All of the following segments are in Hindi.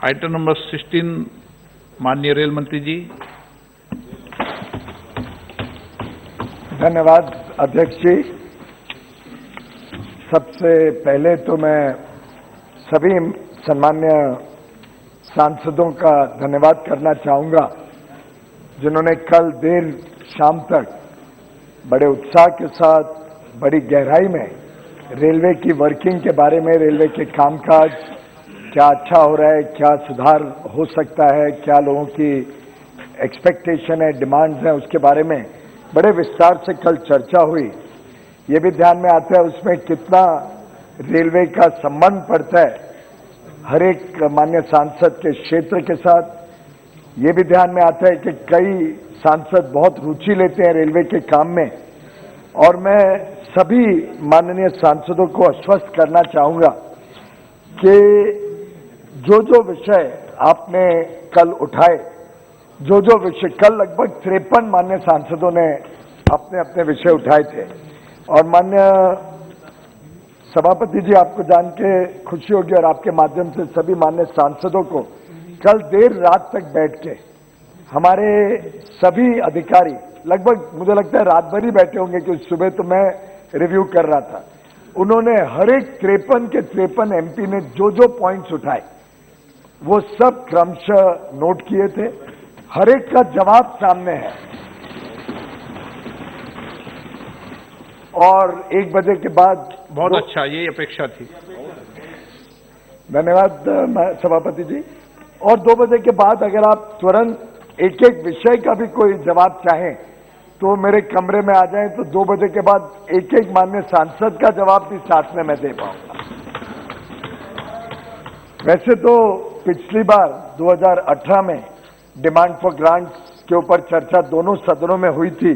आइटम नंबर 16, माननीय रेल मंत्री जी। धन्यवाद अध्यक्ष जी। सबसे पहले तो मैं सभी सम्मान्य सांसदों का धन्यवाद करना चाहूंगा जिन्होंने कल देर शाम तक बड़े उत्साह के साथ बड़ी गहराई में रेलवे की वर्किंग के बारे में, रेलवे के कामकाज क्या अच्छा हो रहा है, क्या सुधार हो सकता है, क्या लोगों की एक्सपेक्टेशन है, डिमांड्स हैं, उसके बारे में बड़े विस्तार से कल चर्चा हुई। ये भी ध्यान में आता है उसमें कितना रेलवे का संबंध पड़ता है हर एक माननीय सांसद के क्षेत्र के साथ। ये भी ध्यान में आता है कि कई सांसद बहुत रुचि लेते हैं रेलवे के काम में, और मैं सभी माननीय सांसदों को आश्वस्त करना चाहूंगा कि जो विषय आपने कल उठाए, जो विषय कल लगभग 53 माननीय सांसदों ने अपने अपने विषय उठाए थे, और माननीय सभापति जी आपको जान के खुशी होगी और आपके माध्यम से सभी माननीय सांसदों को कल देर रात तक बैठ के हमारे सभी अधिकारी, लगभग मुझे लगता है रात भर ही बैठे होंगे क्योंकि सुबह तो मैं रिव्यू कर रहा था, उन्होंने हर एक 53 के 53 एमपी ने जो पॉइंट्स उठाए वो सब क्रमशः नोट किए थे। हर एक का जवाब सामने है और 1 बजे के बाद बहुत अच्छा, ये अपेक्षा थी। धन्यवाद सभापति जी। और 2 बजे के बाद अगर आप तुरंत एक एक विषय का भी कोई जवाब चाहें तो मेरे कमरे में आ जाएं, तो 2 बजे के बाद एक एक माननीय सांसद का जवाब भी साथ में मैं दे पाऊंगा। वैसे तो पिछली बार 2018 में डिमांड फॉर ग्रांट्स के ऊपर चर्चा दोनों सदनों में हुई थी,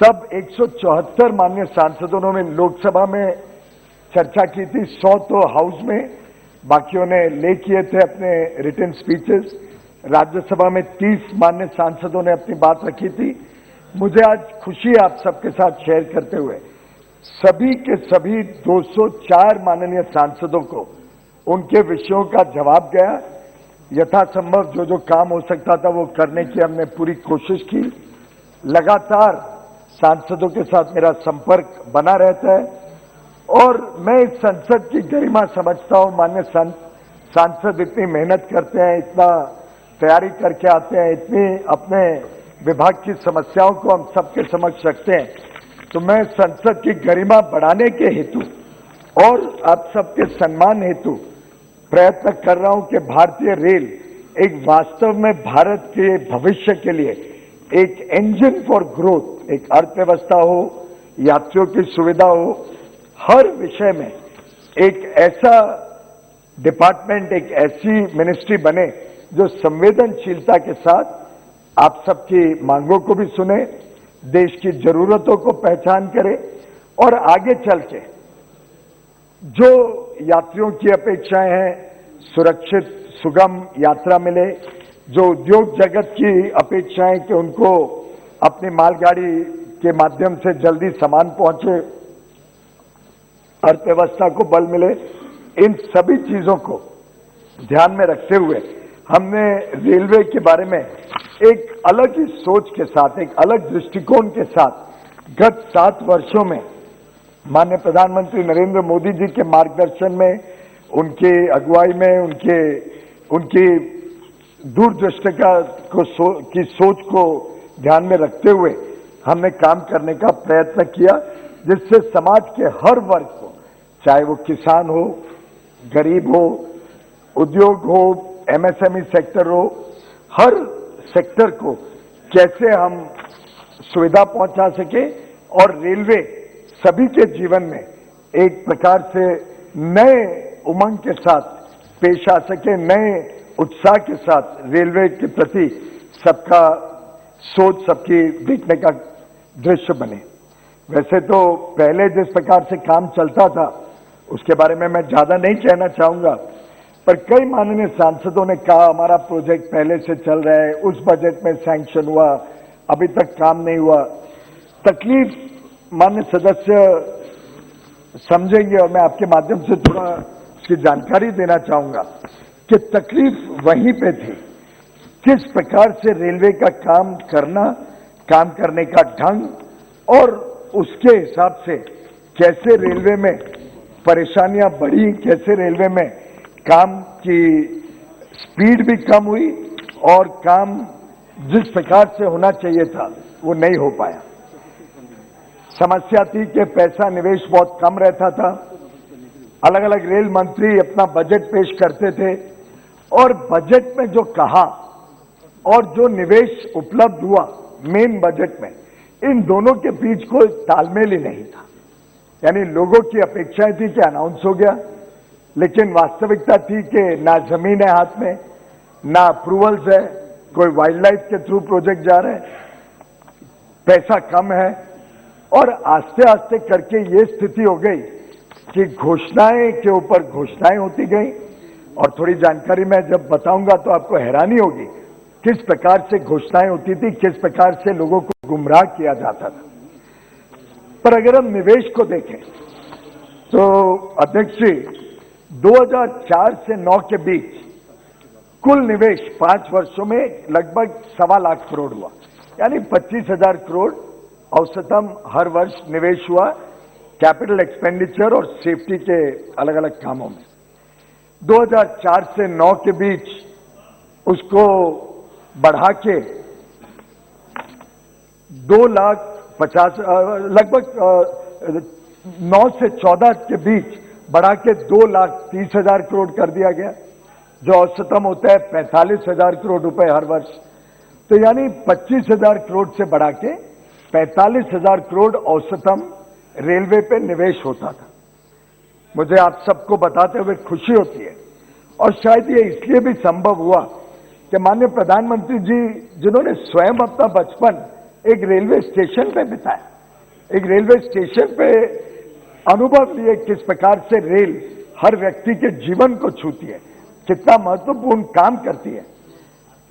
तब 174 माननीय सांसदों ने लोकसभा में चर्चा की थी, 100 तो हाउस में, बाकियों ने ले किए थे अपने रिटन स्पीचेस। राज्यसभा में 30 माननीय सांसदों ने अपनी बात रखी थी। मुझे आज खुशी है आप सबके साथ शेयर करते हुए सभी के सभी 204 माननीय सांसदों को उनके विषयों का जवाब गया। यथासंभव जो काम हो सकता था वो करने की हमने पूरी कोशिश की। लगातार सांसदों के साथ मेरा संपर्क बना रहता है और मैं इस संसद की गरिमा समझता हूं। माननीय सांसद इतनी मेहनत करते हैं, इतना तैयारी करके आते हैं, इतनी अपने विभाग की समस्याओं को हम सबके समक्ष रखते हैं, तो मैं संसद की गरिमा बढ़ाने के हेतु और आप सबके सम्मान हेतु प्रयत्न कर रहा हूं कि भारतीय रेल एक वास्तव में भारत के भविष्य के लिए एक इंजन फॉर ग्रोथ, एक अर्थव्यवस्था हो, यात्रियों की सुविधा हो, हर विषय में एक ऐसा डिपार्टमेंट, एक ऐसी मिनिस्ट्री बने जो संवेदनशीलता के साथ आप सबकी मांगों को भी सुने, देश की जरूरतों को पहचान करे और आगे चल के जो यात्रियों की अपेक्षाएं हैं, सुरक्षित सुगम यात्रा मिले, जो उद्योग जगत की अपेक्षाएं कि उनको अपनी मालगाड़ी के माध्यम से जल्दी सामान पहुंचे, अर्थव्यवस्था को बल मिले, इन सभी चीजों को ध्यान में रखते हुए हमने रेलवे के बारे में एक अलग ही सोच के साथ, एक अलग दृष्टिकोण के साथ गत 7 वर्षों में माननीय प्रधानमंत्री नरेंद्र मोदी जी के मार्गदर्शन में, उनके अगुवाई में, उनकी दूरदृष्टता की सोच को ध्यान में रखते हुए हमने काम करने का प्रयत्न किया, जिससे समाज के हर वर्ग को, चाहे वो किसान हो, गरीब हो, उद्योग हो, एमएसएमई सेक्टर हो, हर सेक्टर को कैसे हम सुविधा पहुंचा सके और रेलवे सभी के जीवन में एक प्रकार से नए उमंग के साथ पेश आ सके, नए उत्साह के साथ रेलवे के प्रति सबका सोच, सबकी देखने का दृश्य बने। वैसे तो पहले जिस प्रकार से काम चलता था उसके बारे में मैं ज्यादा नहीं कहना चाहूंगा, पर कई माननीय सांसदों ने कहा हमारा प्रोजेक्ट पहले से चल रहा है, उस बजट में सैंक्शन हुआ, अभी तक काम नहीं हुआ। तकलीफ माननीय सदस्य समझेंगे और मैं आपके माध्यम से थोड़ा उसकी जानकारी देना चाहूंगा कि तकलीफ वहीं पे थी, किस प्रकार से रेलवे का काम करना, काम करने का ढंग और उसके हिसाब से कैसे रेलवे में परेशानियां बढ़ी, कैसे रेलवे में काम की स्पीड भी कम हुई और काम जिस प्रकार से होना चाहिए था वो नहीं हो पाया। समस्या थी कि पैसा निवेश बहुत कम रहता था। अलग अलग रेल मंत्री अपना बजट पेश करते थे और बजट में जो कहा और जो निवेश उपलब्ध हुआ मेन बजट में, इन दोनों के बीच कोई तालमेल ही नहीं था। यानी लोगों की अपेक्षाएं थी कि अनाउंस हो गया, लेकिन वास्तविकता थी कि ना जमीन है हाथ में, ना अप्रूवल्स है, कोई वाइल्ड लाइफ के थ्रू प्रोजेक्ट जा रहे हैं, पैसा कम है और आस्ते आस्ते करके ये स्थिति हो गई कि घोषणाएं के ऊपर घोषणाएं होती गई। और थोड़ी जानकारी मैं जब बताऊंगा तो आपको हैरानी होगी किस प्रकार से घोषणाएं होती थी, किस प्रकार से लोगों को गुमराह किया जाता था। पर अगर हम निवेश को देखें तो अध्यक्ष जी 2004 से 9 के बीच कुल निवेश 5 वर्षों में लगभग 1.25 लाख करोड़ हुआ, यानी 25,000 करोड़ औसतम हर वर्ष निवेश हुआ कैपिटल एक्सपेंडिचर और सेफ्टी के अलग अलग कामों में। 2004 से 9 के बीच उसको बढ़ा के 2,50,000 लगभग 9 से 14 के बीच बढ़ा के 2,30,000 करोड़ कर दिया गया, जो औसतम होता है 45,000 करोड़ रुपए हर वर्ष। तो यानी 25,000 करोड़ से बढ़ा के 45,000 करोड़ औसतम रेलवे पे निवेश होता था। मुझे आप सबको बताते हुए खुशी होती है और शायद ये इसलिए भी संभव हुआ कि माननीय प्रधानमंत्री जी, जिन्होंने स्वयं अपना बचपन एक रेलवे स्टेशन पे बिताया, एक रेलवे स्टेशन पे अनुभव लिए किस प्रकार से रेल हर व्यक्ति के जीवन को छूती है, कितना महत्वपूर्ण काम करती है।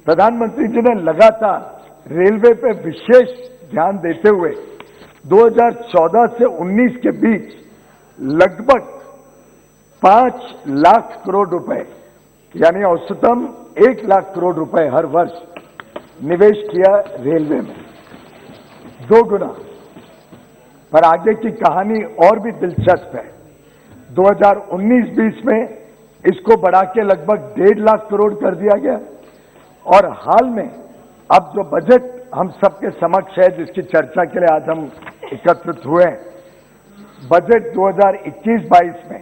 प्रधानमंत्री जी ने लगातार रेलवे पे विशेष ध्यान देते हुए 2014 से 19 के बीच लगभग 5 लाख करोड़ रुपए, यानी औसतम 1 लाख करोड़ रुपए हर वर्ष निवेश किया रेलवे में, 2 गुना। पर आगे की कहानी और भी दिलचस्प है। 2019-20 में इसको बढ़ा के लगभग 1.5 लाख करोड़ कर दिया गया और हाल में अब जो बजट हम सबके समक्ष है, जिसकी चर्चा के लिए आज हम एकत्रित हुए हैं, बजट 2021-22 में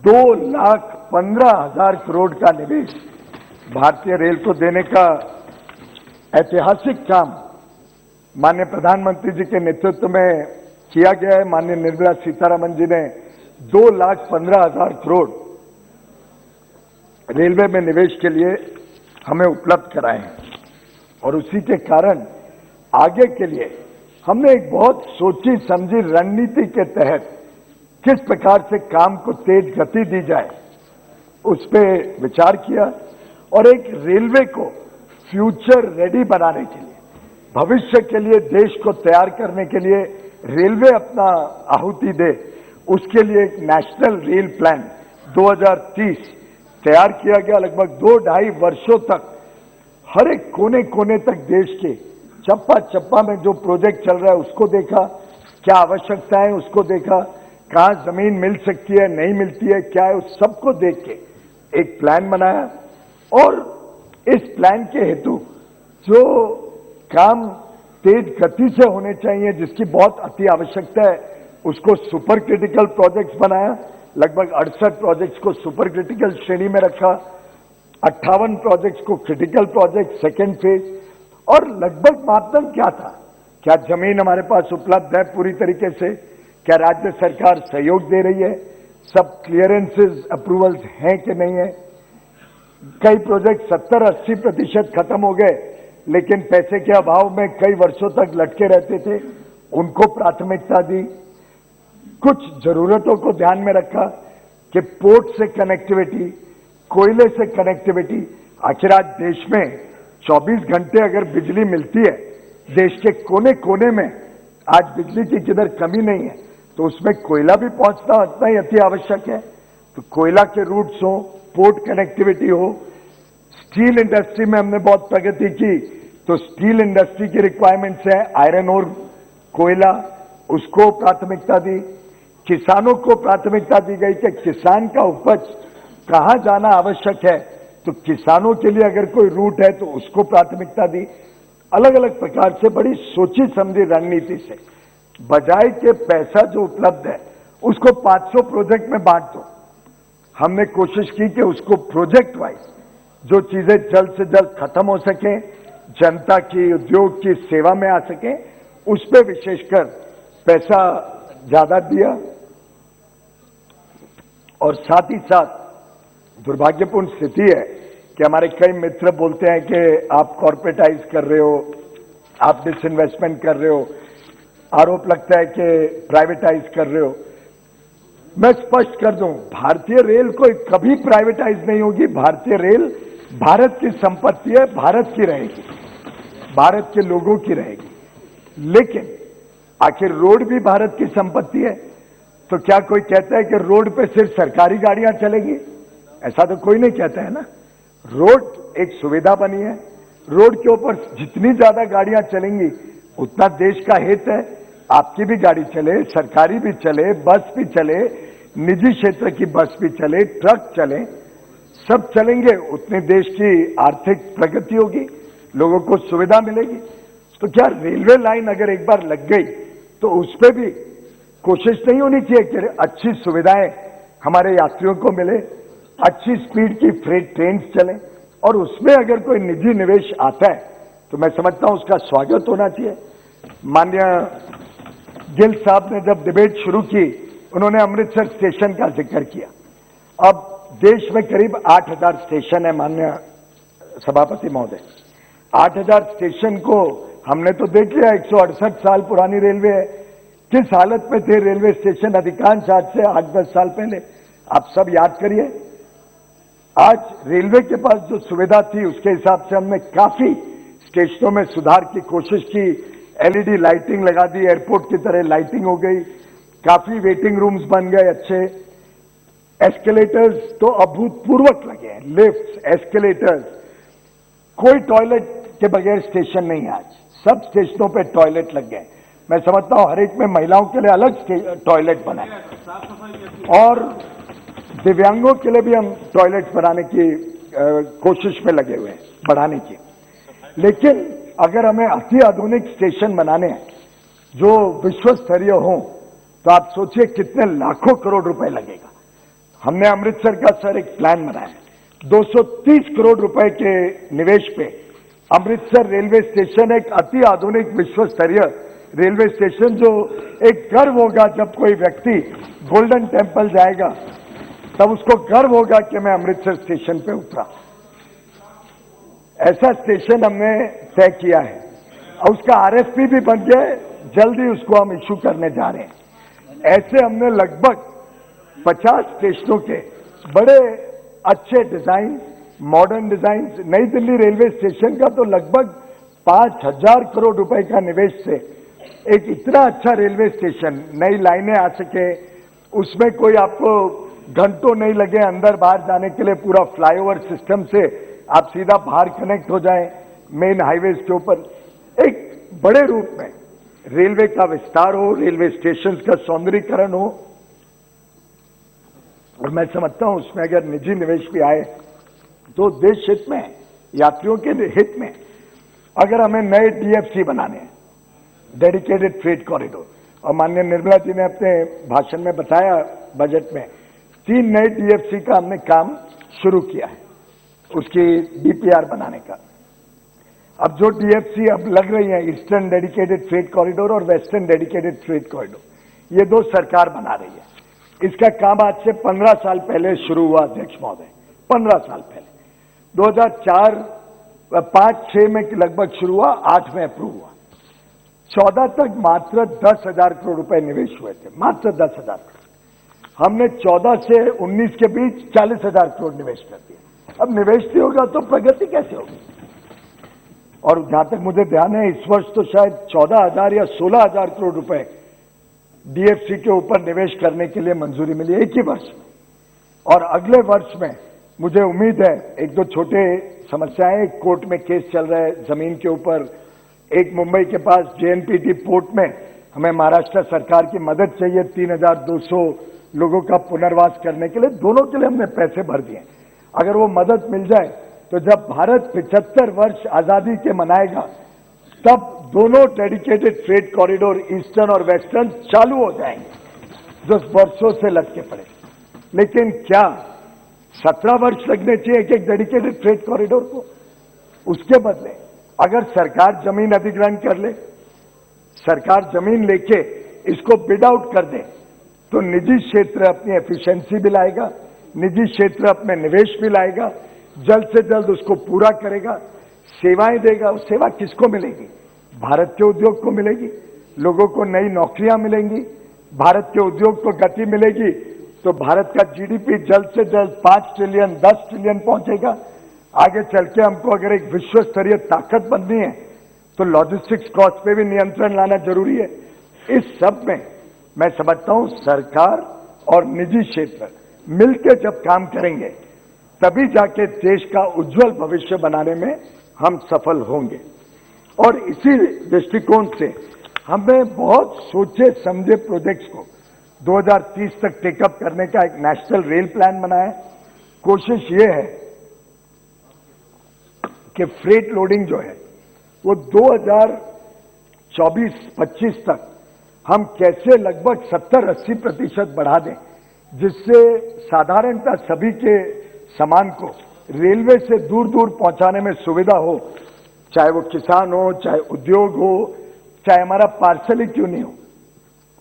2,15,000 करोड़ का निवेश भारतीय रेल को देने का ऐतिहासिक काम माननीय प्रधानमंत्री जी के नेतृत्व में किया गया है। माननीय निर्मला सीतारमण जी ने 2,15,000 करोड़ रेलवे में निवेश के लिए हमें उपलब्ध कराए हैं और उसी के कारण आगे के लिए हमने एक बहुत सोची समझी रणनीति के तहत किस प्रकार से काम को तेज गति दी जाए उस पर विचार किया और एक रेलवे को फ्यूचर रेडी बनाने के लिए, भविष्य के लिए देश को तैयार करने के लिए रेलवे अपना आहुति दे, उसके लिए एक नेशनल रेल प्लान 2030 तैयार किया गया। लगभग 2-2.5 वर्षों तक हर एक कोने कोने तक देश के चप्पा चप्पा में जो प्रोजेक्ट चल रहा है उसको देखा, क्या आवश्यकता है उसको देखा, कहाँ जमीन मिल सकती है नहीं मिलती है क्या है, उस सबको देख के एक प्लान बनाया और इस प्लान के हेतु जो काम तेज गति से होने चाहिए, जिसकी बहुत अति आवश्यकता है, उसको सुपर क्रिटिकल प्रोजेक्ट्स बनाया। लगभग 68 प्रोजेक्ट्स को सुपर क्रिटिकल श्रेणी में रखा, 58 प्रोजेक्ट्स को क्रिटिकल प्रोजेक्ट सेकेंड फेज। और लगभग मापदंड क्या था, क्या जमीन हमारे पास उपलब्ध है पूरी तरीके से, क्या राज्य सरकार सहयोग दे रही है, सब क्लियरेंसेस अप्रूवल्स हैं कि नहीं है। कई प्रोजेक्ट 70-80% खत्म हो गए, लेकिन पैसे के अभाव में कई वर्षों तक लटके रहते थे, उनको प्राथमिकता दी। कुछ जरूरतों को ध्यान में रखा कि पोर्ट से कनेक्टिविटी, कोयले से कनेक्टिविटी, आखिर आज देश में 24 घंटे अगर बिजली मिलती है, देश के कोने कोने में आज बिजली की किधर कमी नहीं है, तो उसमें कोयला भी पहुंचना उतना ही अति आवश्यक है। तो कोयला के रूट्स हों, पोर्ट कनेक्टिविटी हो, स्टील इंडस्ट्री में हमने बहुत प्रगति की, तो स्टील इंडस्ट्री की रिक्वायरमेंट्स है, आयरन और कोयला, उसको प्राथमिकता दी। किसानों को प्राथमिकता दी गई कि किसान का उपज कहां जाना आवश्यक है, तो किसानों के लिए अगर कोई रूट है तो उसको प्राथमिकता दी। अलग अलग प्रकार से बड़ी सोची समझी रणनीति से, बजाय के पैसा जो उपलब्ध है उसको 500 प्रोजेक्ट में बांट दो, हमने कोशिश की कि उसको प्रोजेक्ट वाइज जो चीजें जल्द से जल्द खत्म हो सके, जनता की, उद्योग की सेवा में आ सके, उस पर विशेषकर पैसा ज्यादा दिया। और साथ ही साथ दुर्भाग्यपूर्ण स्थिति है कि हमारे कई मित्र बोलते हैं कि आप कॉर्पोरेटाइज कर रहे हो, आप डिसइन्वेस्टमेंट कर रहे हो, आरोप लगता है कि प्राइवेटाइज कर रहे हो। मैं स्पष्ट कर दूं, भारतीय रेल कोई कभी प्राइवेटाइज नहीं होगी। भारतीय रेल भारत की संपत्ति है, भारत की रहेगी, भारत के लोगों की रहेगी। लेकिन आखिर रोड भी भारत की संपत्ति है, तो क्या कोई कहता है कि रोड पे सिर्फ सरकारी गाड़ियां चलेंगी? ऐसा तो कोई नहीं कहता है ना। रोड एक सुविधा बनी है, रोड के ऊपर जितनी ज्यादा गाड़ियां चलेंगी उतना देश का हित है। आपकी भी गाड़ी चले, सरकारी भी चले, बस भी चले, निजी क्षेत्र की बस भी चले, ट्रक चले, सब चलेंगे, उतने देश की आर्थिक प्रगति होगी, लोगों को सुविधा मिलेगी। तो क्या रेलवे लाइन अगर एक बार लग गई तो उस पर भी कोशिश नहीं होनी चाहिए कि अच्छी सुविधाएं हमारे यात्रियों को मिले, अच्छी स्पीड की फ्रेट ट्रेन चलें, और उसमें अगर कोई निजी निवेश आता है तो मैं समझता हूं उसका स्वागत होना चाहिए। माननीय गिल साहब ने जब डिबेट शुरू की, उन्होंने अमृतसर स्टेशन का जिक्र किया। अब देश में करीब 8000 स्टेशन है माननीय सभापति महोदय। 8000 स्टेशन को हमने तो देख लिया, 168 साल पुरानी रेलवे है। किस हालत में थे रेलवे स्टेशन अधिकांश आज से 8-10 साल पहले, आप सब याद करिए। आज रेलवे के पास जो सुविधा थी उसके हिसाब से हमने काफी स्टेशनों में सुधार की कोशिश की, एलईडी लाइटिंग लगा दी, एयरपोर्ट की तरह लाइटिंग हो गई, काफी वेटिंग रूम्स बन गए अच्छे, एस्केलेटर्स तो अभूतपूर्वक लगे हैं, लिफ्ट्स, एस्केलेटर्स, कोई टॉयलेट के बगैर स्टेशन नहीं है आज, सब स्टेशनों पे टॉयलेट लग गए। मैं समझता हूं हर एक में महिलाओं के लिए अलग टॉयलेट बनाए, और दिव्यांगों के लिए भी हम टॉयलेट बनाने की कोशिश में लगे हुए हैं, बढ़ाने की। लेकिन अगर हमें अति आधुनिक स्टेशन बनाने हैं जो विश्व स्तरीय हों, तो आप सोचिए कितने लाखों करोड़ रुपए लगेगा। हमने अमृतसर का सर एक प्लान बनाया, 230 करोड़ रुपए के निवेश पे अमृतसर रेलवे स्टेशन एक अति आधुनिक विश्व स्तरीय रेलवे स्टेशन, जो एक गर्व होगा जब कोई व्यक्ति गोल्डन टेम्पल जाएगा तब उसको गर्व होगा कि मैं अमृतसर स्टेशन पे उतरा। ऐसा स्टेशन हमने तय किया है और उसका आरएफपी भी बन गया है, जल्दी उसको हम इश्यू करने जा रहे हैं। ऐसे हमने लगभग 50 स्टेशनों के बड़े अच्छे डिजाइन, मॉडर्न डिजाइन, नई दिल्ली रेलवे स्टेशन का तो लगभग 5000 करोड़ रुपए का निवेश से एक इतना अच्छा रेलवे स्टेशन, नई लाइनें आ सके, उसमें कोई आपको घंटों नहीं लगे अंदर बाहर जाने के लिए, पूरा फ्लाईओवर सिस्टम से आप सीधा बाहर कनेक्ट हो जाएं मेन हाईवेज के ऊपर, एक बड़े रूप में रेलवे का विस्तार हो, रेलवे स्टेशन का सौंदर्यीकरण हो। और मैं समझता हूं उसमें अगर निजी निवेश भी आए तो देश हित में, यात्रियों के हित में। अगर हमें नए डीएफसी बनाने हैं, डेडिकेटेड फ्रेट कॉरिडोर, और माननीय निर्मला जी ने अपने भाषण में बताया बजट में 3 नए डीएफसी का हमने काम शुरू किया है, उसकी डीपीआर बनाने का। अब जो डीएफसी अब लग रही है, ईस्टर्न डेडिकेटेड फ्रेट कॉरिडोर और वेस्टर्न डेडिकेटेड फ्रेट कॉरिडोर, ये 2 सरकार बना रही है। इसका काम आज से 15 साल पहले शुरू हुआ अध्यक्ष महोदय, 15 साल पहले 2004-5-6 में लगभग शुरू हुआ, 8 में अप्रूव हुआ। 14 तक मात्र 10,000 करोड़ रुपए निवेश हुए थे, मात्र 10,000 करोड़। हमने 14 से 19 के बीच 40,000 करोड़ निवेश कर दिया। अब निवेश नहीं होगा तो प्रगति कैसे होगी? और जहां तक मुझे ध्यान है इस वर्ष तो शायद 14,000 या 16,000 करोड़ रुपए डीएफसी के ऊपर निवेश करने के लिए मंजूरी मिली एक ही वर्ष में, और अगले वर्ष में मुझे उम्मीद है एक दो छोटे समस्याएं, एक कोर्ट में केस चल रहा है जमीन के ऊपर, एक मुंबई के पास जेएनपीटी पोर्ट में हमें महाराष्ट्र सरकार की मदद चाहिए 3,200 लोगों का पुनर्वास करने के लिए, दोनों के लिए हमने पैसे भर दिए। अगर वो मदद मिल जाए तो जब भारत 75 वर्ष आजादी के मनाएगा तब दोनों डेडिकेटेड फ्रेट कॉरिडोर ईस्टर्न और वेस्टर्न चालू हो जाएंगे जो वर्षों से लटके पड़े। लेकिन क्या 17 वर्ष लगने चाहिए एक डेडिकेटेड फ्रेट कॉरिडोर को? उसके बदले अगर सरकार जमीन अधिग्रहण कर ले, सरकार जमीन लेके इसको बिड आउट कर दे, तो निजी क्षेत्र अपनी एफिशिएंसी भी लाएगा, निजी क्षेत्र अपने निवेश भी लाएगा, जल्द से जल्द उसको पूरा करेगा, सेवाएं देगा। सेवा किसको मिलेगी? भारत के उद्योग को मिलेगी, लोगों को नई नौकरियां मिलेंगी, भारत के उद्योग को गति मिलेगी, तो भारत का जीडीपी जल्द से जल्द 5 ट्रिलियन 10 ट्रिलियन पहुंचेगा। आगे चल के हमको अगर एक विश्व स्तरीय ताकत बननी है तो लॉजिस्टिक्स कॉस्ट पे भी नियंत्रण लाना जरूरी है। इस सब में मैं समझता हूं सरकार और निजी क्षेत्र मिलकर जब काम करेंगे तभी जाके देश का उज्जवल भविष्य बनाने में हम सफल होंगे। और इसी दृष्टिकोण से हमने बहुत सोचे समझे प्रोजेक्ट्स को 2030 तक टेकअप करने का एक नेशनल रेल प्लान बनाया। कोशिश ये है कि फ्रेट लोडिंग जो है वो 2024-25 तक हम कैसे लगभग 70-80% बढ़ा दें, जिससे साधारणतः सभी के सामान को रेलवे से दूर दूर पहुंचाने में सुविधा हो, चाहे वो किसान हो, चाहे उद्योग हो, चाहे हमारा पार्सल ही क्यों नहीं हो।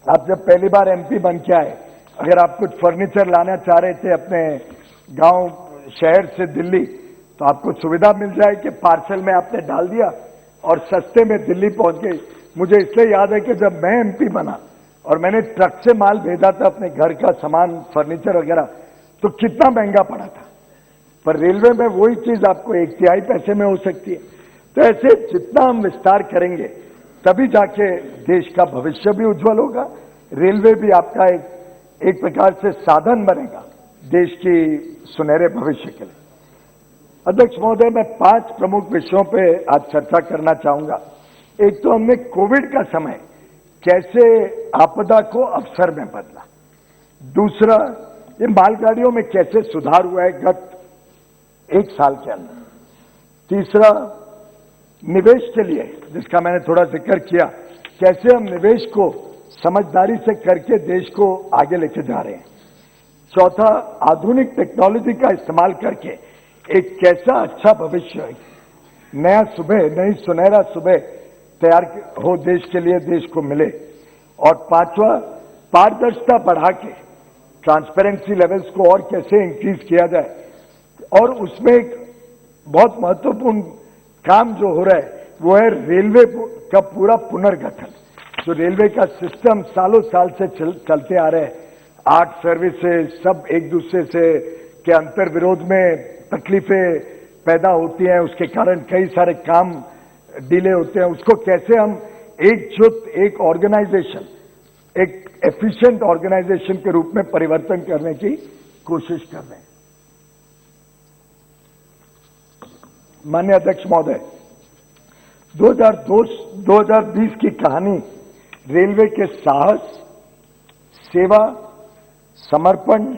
आप जब पहली बार एमपी बन के आए, अगर आप कुछ फर्नीचर लाना चाह रहे थे अपने गांव शहर से दिल्ली, तो आपको सुविधा मिल जाए कि पार्सल में आपने डाल दिया और सस्ते में दिल्ली पहुंच गई। मुझे इसलिए याद है कि जब मैं एमपी बना और मैंने ट्रक से माल भेजा था अपने घर का सामान, फर्नीचर वगैरह, तो कितना महंगा पड़ा था, पर रेलवे में वही चीज आपको 1/3 पैसे में हो सकती है। तो ऐसे जितना हम विस्तार करेंगे तभी जाके देश का भविष्य भी उज्जवल होगा, रेलवे भी आपका एक प्रकार से साधन बनेगा देश की सुनहरे भविष्य के लिए। अध्यक्ष महोदय, मैं 5 प्रमुख विषयों पे आज चर्चा करना चाहूंगा। एक तो हमने कोविड का समय कैसे आपदा को अवसर में बदला, दूसरा ये मालगाड़ियों में कैसे सुधार हुआ है गत 1 साल के अंदर, तीसरा निवेश के लिए जिसका मैंने थोड़ा जिक्र किया, कैसे हम निवेश को समझदारी से करके देश को आगे लेके जा रहे हैं, चौथा आधुनिक टेक्नोलॉजी का इस्तेमाल करके एक कैसा अच्छा भविष्य, नया सुबह, नई सुनहरा सुबह तैयार हो देश के लिए, देश को मिले, और पांचवा पारदर्शिता बढ़ा के ट्रांसपेरेंसी लेवल्स को और कैसे इंक्रीज किया जाए। और उसमें एक बहुत महत्वपूर्ण काम जो हो रहा है वो है रेलवे का पूरा पुनर्गठन। जो रेलवे का सिस्टम सालों साल से चलते आ रहे हैं, 8 सर्विसेज सब एक दूसरे से के अंतर विरोध में तकलीफें पैदा होती हैं, उसके कारण कई सारे काम डिले होते हैं, उसको कैसे हम एकजुट एक ऑर्गेनाइजेशन, एक एफिशिएंट ऑर्गेनाइजेशन के रूप में परिवर्तन करने की कोशिश कर रहे हैं। माननीय अध्यक्ष महोदय, 2020 की कहानी रेलवे के साहस, सेवा, समर्पण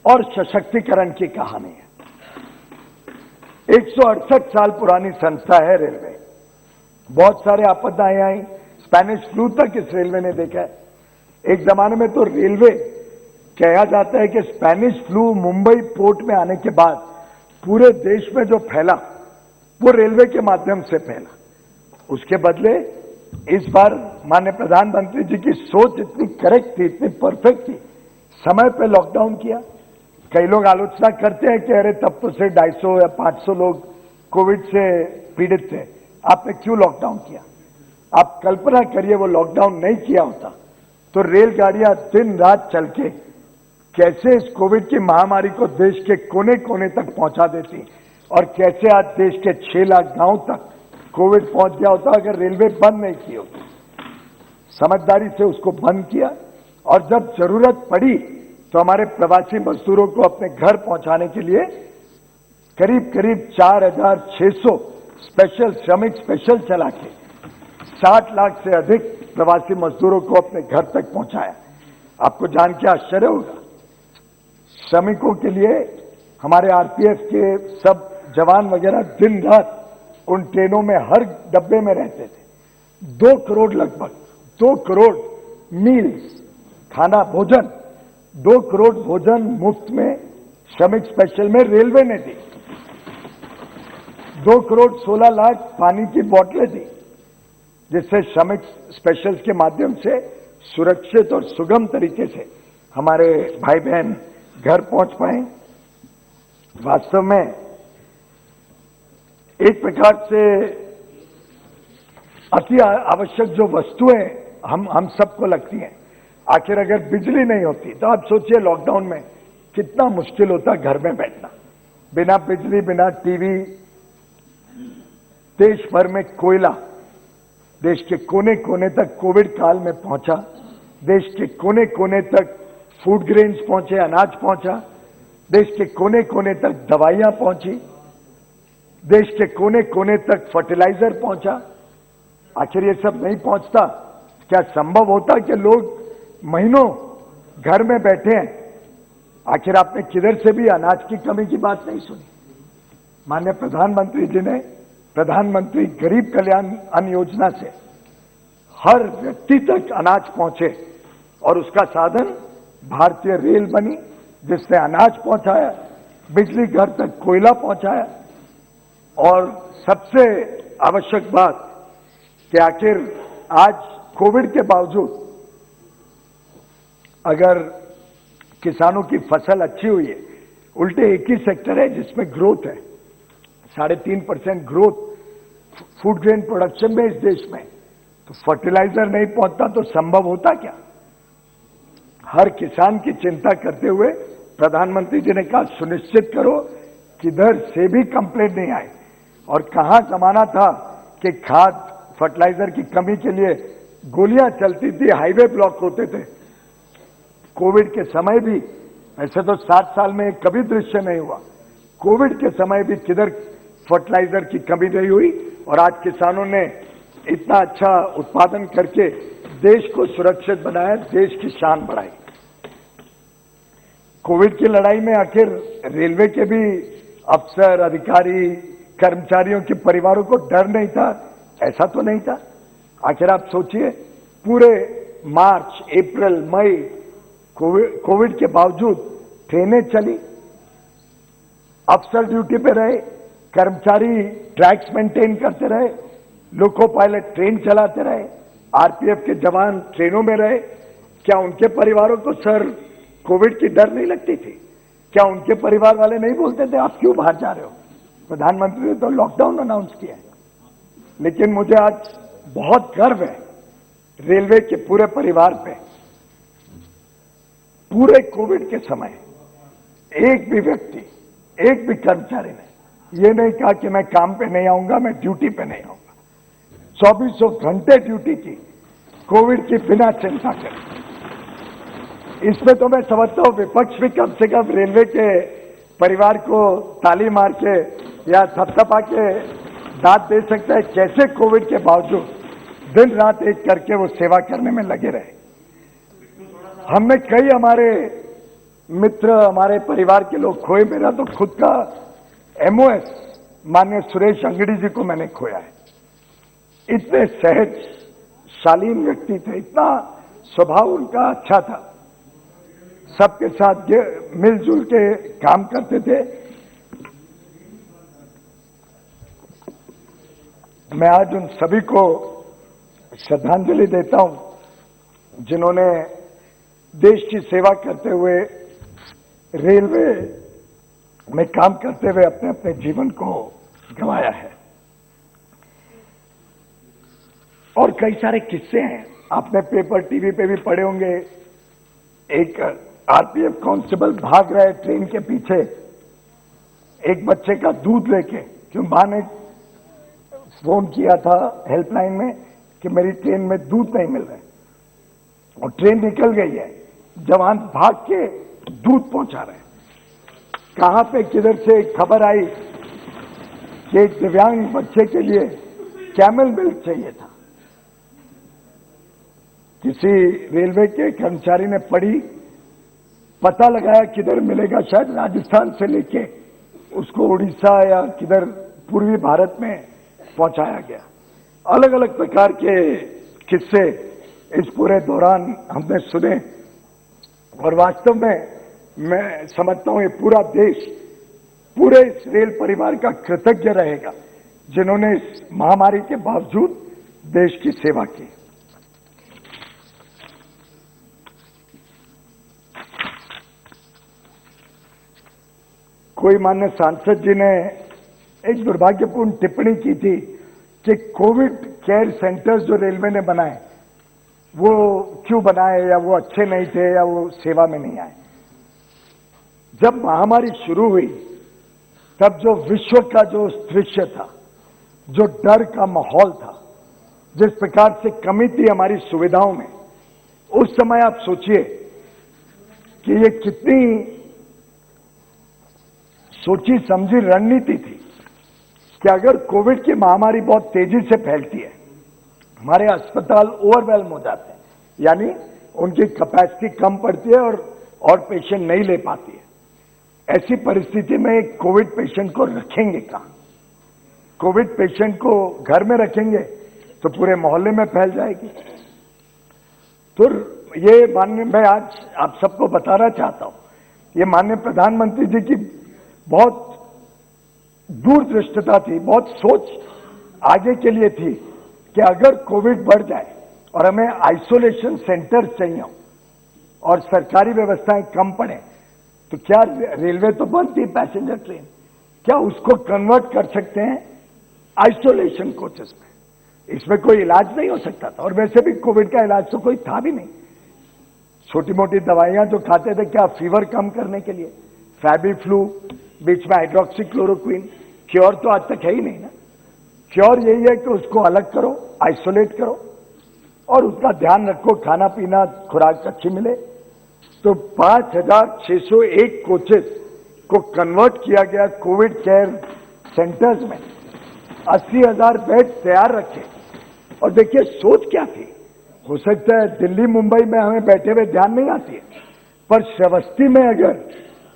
और सशक्तिकरण की कहानी है। 168 साल पुरानी संस्था है रेलवे। बहुत सारे आपदाएं आई, स्पेनिश फ्लू तक इस रेलवे ने देखा है। एक जमाने में तो रेलवे कहा जाता है कि स्पेनिश फ्लू मुंबई पोर्ट में आने के बाद पूरे देश में जो फैला वो रेलवे के माध्यम से फैला। उसके बदले इस बार माननीय प्रधानमंत्री जी की सोच इतनी करेक्ट थी, इतनी परफेक्ट थी, समय पे लॉकडाउन किया। कई लोग आलोचना करते हैं कि अरे तब तो से 250 या 500 लोग कोविड से पीड़ित थे, आपने क्यों लॉकडाउन किया? आप कल्पना करिए वो लॉकडाउन नहीं किया होता तो रेलगाड़ियां दिन रात चल के कैसे इस कोविड की महामारी को देश के कोने कोने तक पहुंचा देती, और कैसे आज देश के 6 लाख गांव तक कोविड पहुंच गया होता अगर रेलवे बंद नहीं की होती। समझदारी से उसको बंद किया, और जब जरूरत पड़ी तो हमारे प्रवासी मजदूरों को अपने घर पहुंचाने के लिए करीब करीब 4,600 स्पेशल श्रमिक स्पेशल चला के 60 लाख से अधिक प्रवासी मजदूरों को अपने घर तक पहुंचाया। आपको जान के आश्चर्य होगा, श्रमिकों के लिए हमारे आरपीएफ के सब जवान वगैरह दिन रात उन ट्रेनों में हर डब्बे में रहते थे। 2 करोड़ लगभग 2 करोड़ मील्स खाना भोजन 2 करोड़ भोजन मुफ्त में श्रमिक स्पेशल में रेलवे ने दी। 2 करोड़ 16 लाख पानी की बोतलें दी, जिससे श्रमिक स्पेशल्स के माध्यम से सुरक्षित और सुगम तरीके से हमारे भाई बहन घर पहुंच पाए। वास्तव में एक प्रकार से अति आवश्यक जो वस्तुएं हम सबको लगती हैं, आखिर अगर बिजली नहीं होती तो आप सोचिए लॉकडाउन में कितना मुश्किल होता घर में बैठना, बिना बिजली बिना टीवी। देश भर में कोयला देश के कोने कोने तक कोविड काल में पहुंचा, देश के कोने कोने तक फूड ग्रेन्स पहुंचे, अनाज पहुंचा, देश के कोने कोने तक दवाइयां पहुंची, देश के कोने कोने तक फर्टिलाइजर पहुंचा। आखिर ये सब नहीं पहुंचता, क्या संभव होता कि लोग महीनों घर में बैठे हैं? आखिर आपने किधर से भी अनाज की कमी की बात नहीं सुनी। माननीय प्रधानमंत्री जी ने प्रधानमंत्री गरीब कल्याण अन्न योजना से हर व्यक्ति तक अनाज पहुंचे और उसका साधन भारतीय रेल बनी, जिसने अनाज पहुंचाया, बिजली घर तक कोयला पहुंचाया। और सबसे आवश्यक बात कि आखिर आज कोविड के बावजूद अगर किसानों की फसल अच्छी हुई है, उल्टे एक ही सेक्टर है जिसमें ग्रोथ है, 3.5% ग्रोथ फूड ग्रेन प्रोडक्शन में इस देश में। तो फर्टिलाइजर नहीं पहुंचता तो संभव होता क्या? हर किसान की चिंता करते हुए प्रधानमंत्री जी ने कहा सुनिश्चित करो किधर से भी कंप्लेंट नहीं आए। और कहां जमाना था कि खाद फर्टिलाइजर की कमी के लिए गोलियां चलती थी, हाईवे ब्लॉक होते थे। कोविड के समय भी, ऐसे तो 60 साल में कभी दृश्य नहीं हुआ, कोविड के समय भी किधर फर्टिलाइजर की कमी नहीं हुई। और आज किसानों ने इतना अच्छा उत्पादन करके देश को सुरक्षित बनाया, देश की शान बढ़ाई। कोविड की लड़ाई में आखिर रेलवे के भी अफसर, अधिकारी, कर्मचारियों के परिवारों को डर नहीं था? ऐसा तो नहीं था। आखिर आप सोचिए, पूरे मार्च, अप्रैल, मई कोविड के बावजूद ट्रेनें चली, अफसर ड्यूटी पे रहे, कर्मचारी ट्रैक्स मेंटेन करते रहे, लोको पायलट ट्रेन चलाते रहे, आरपीएफ के जवान ट्रेनों में रहे। क्या उनके परिवारों को सर कोविड की डर नहीं लगती थी? क्या उनके परिवार वाले नहीं बोलते थे आप क्यों बाहर जा रहे हो? प्रधानमंत्री ने तो लॉकडाउन अनाउंस किया है। लेकिन मुझे आज बहुत गर्व है रेलवे के पूरे परिवार पे। पूरे कोविड के समय एक भी व्यक्ति, एक भी कर्मचारी ने ये नहीं कहा कि मैं काम पे नहीं आऊंगा, मैं ड्यूटी पे नहीं आऊंगा। 2400 घंटे ड्यूटी की, कोविड की बिना चिंता करे। इसमें तो मैं समझता हूं विपक्ष भी कम से कम रेलवे के परिवार को ताली मार के या थपथपा के दाद दे सकता है, कैसे कोविड के बावजूद दिन रात एक करके वो सेवा करने में लगे रहे। हमने कई हमारे मित्र, हमारे परिवार के लोग खोए। मेरा तो खुद का एमओएस माननीय सुरेश अंगड़ी जी को मैंने खोया है। इतने सहज शालीन व्यक्ति थे, इतना स्वभाव उनका अच्छा था, सबके साथ मिलजुल के काम करते थे। मैं आज उन सभी को श्रद्धांजलि देता हूं जिन्होंने देश की सेवा करते हुए, रेलवे में काम करते हुए अपने अपने जीवन को गंवाया है। और कई सारे किस्से हैं, आपने पेपर टीवी पे भी पढ़े होंगे। एक आरपीएफ कांस्टेबल भाग रहे ट्रेन के पीछे एक बच्चे का दूध लेके, क्यों मां ने फोन किया था हेल्पलाइन में कि मेरी ट्रेन में दूध नहीं मिल रहा है, और ट्रेन निकल गई है, जवान भाग के दूध पहुंचा रहे हैं। कहां पे किधर से खबर आई कि एक दिव्यांग बच्चे के लिए कैमल मिल्क चाहिए था। किसी रेलवे के कर्मचारी ने पढ़ी, पता लगाया किधर मिलेगा, शायद राजस्थान से लेके उसको उड़ीसा या किधर पूर्वी भारत में पहुंचाया गया। अलग अलग प्रकार के किस्से इस पूरे दौरान हमने सुने और वास्तव में मैं समझता हूं ये पूरा देश पूरे इस रेल परिवार का कृतज्ञ रहेगा जिन्होंने इस महामारी के बावजूद देश की सेवा की। कोई मान्य सांसद जी ने एक दुर्भाग्यपूर्ण टिप्पणी की थी कि कोविड केयर सेंटर्स जो रेलवे ने बनाए वो क्यों बनाए, या वो अच्छे नहीं थे, या वो सेवा में नहीं आए। जब महामारी शुरू हुई तब जो विश्व का जो दृश्य था, जो डर का माहौल था, जिस प्रकार से कमी थी हमारी सुविधाओं में, उस समय आप सोचिए कि ये कितनी सोची समझी रणनीति थी कि अगर कोविड की महामारी बहुत तेजी से फैलती है, हमारे अस्पताल ओवरवेल्म हो जाते हैं, यानी उनकी कैपेसिटी कम पड़ती है और पेशेंट नहीं ले पाती है। ऐसी परिस्थिति में कोविड पेशेंट को रखेंगे कहां? कोविड पेशेंट को घर में रखेंगे तो पूरे मोहल्ले में फैल जाएगी। तो ये माननीय, मैं आज आप सबको बताना चाहता हूं, ये माननीय प्रधानमंत्री जी की बहुत दूरदृष्टता थी, बहुत सोच आगे के लिए थी कि अगर कोविड बढ़ जाए और हमें आइसोलेशन सेंटर चाहिए और सरकारी व्यवस्थाएं कम पड़े, तो क्या रेलवे तो बंद थी, पैसेंजर ट्रेन, क्या उसको कन्वर्ट कर सकते हैं आइसोलेशन कोचेस में? इसमें कोई इलाज नहीं हो सकता था, और वैसे भी कोविड का इलाज तो कोई था भी नहीं। छोटी मोटी दवाइयां जो खाते थे, क्या फीवर कम करने के लिए, फैबी फ्लू, बीच में हाइड्रोक्सी क्लोरोक्विन, क्योर तो आज तक है ही नहीं ना। क्योर यही है कि उसको अलग करो, आइसोलेट करो और उसका ध्यान रखो, खाना पीना खुराक अच्छी मिले। तो 5,601 कोचेस को कन्वर्ट किया गया कोविड केयर सेंटर्स में, 80,000 बेड तैयार रखे। और देखिए सोच क्या थी, हो सकता है दिल्ली मुंबई में हमें बैठे हुए ध्यान नहीं आती है, पर श्रावस्ती में अगर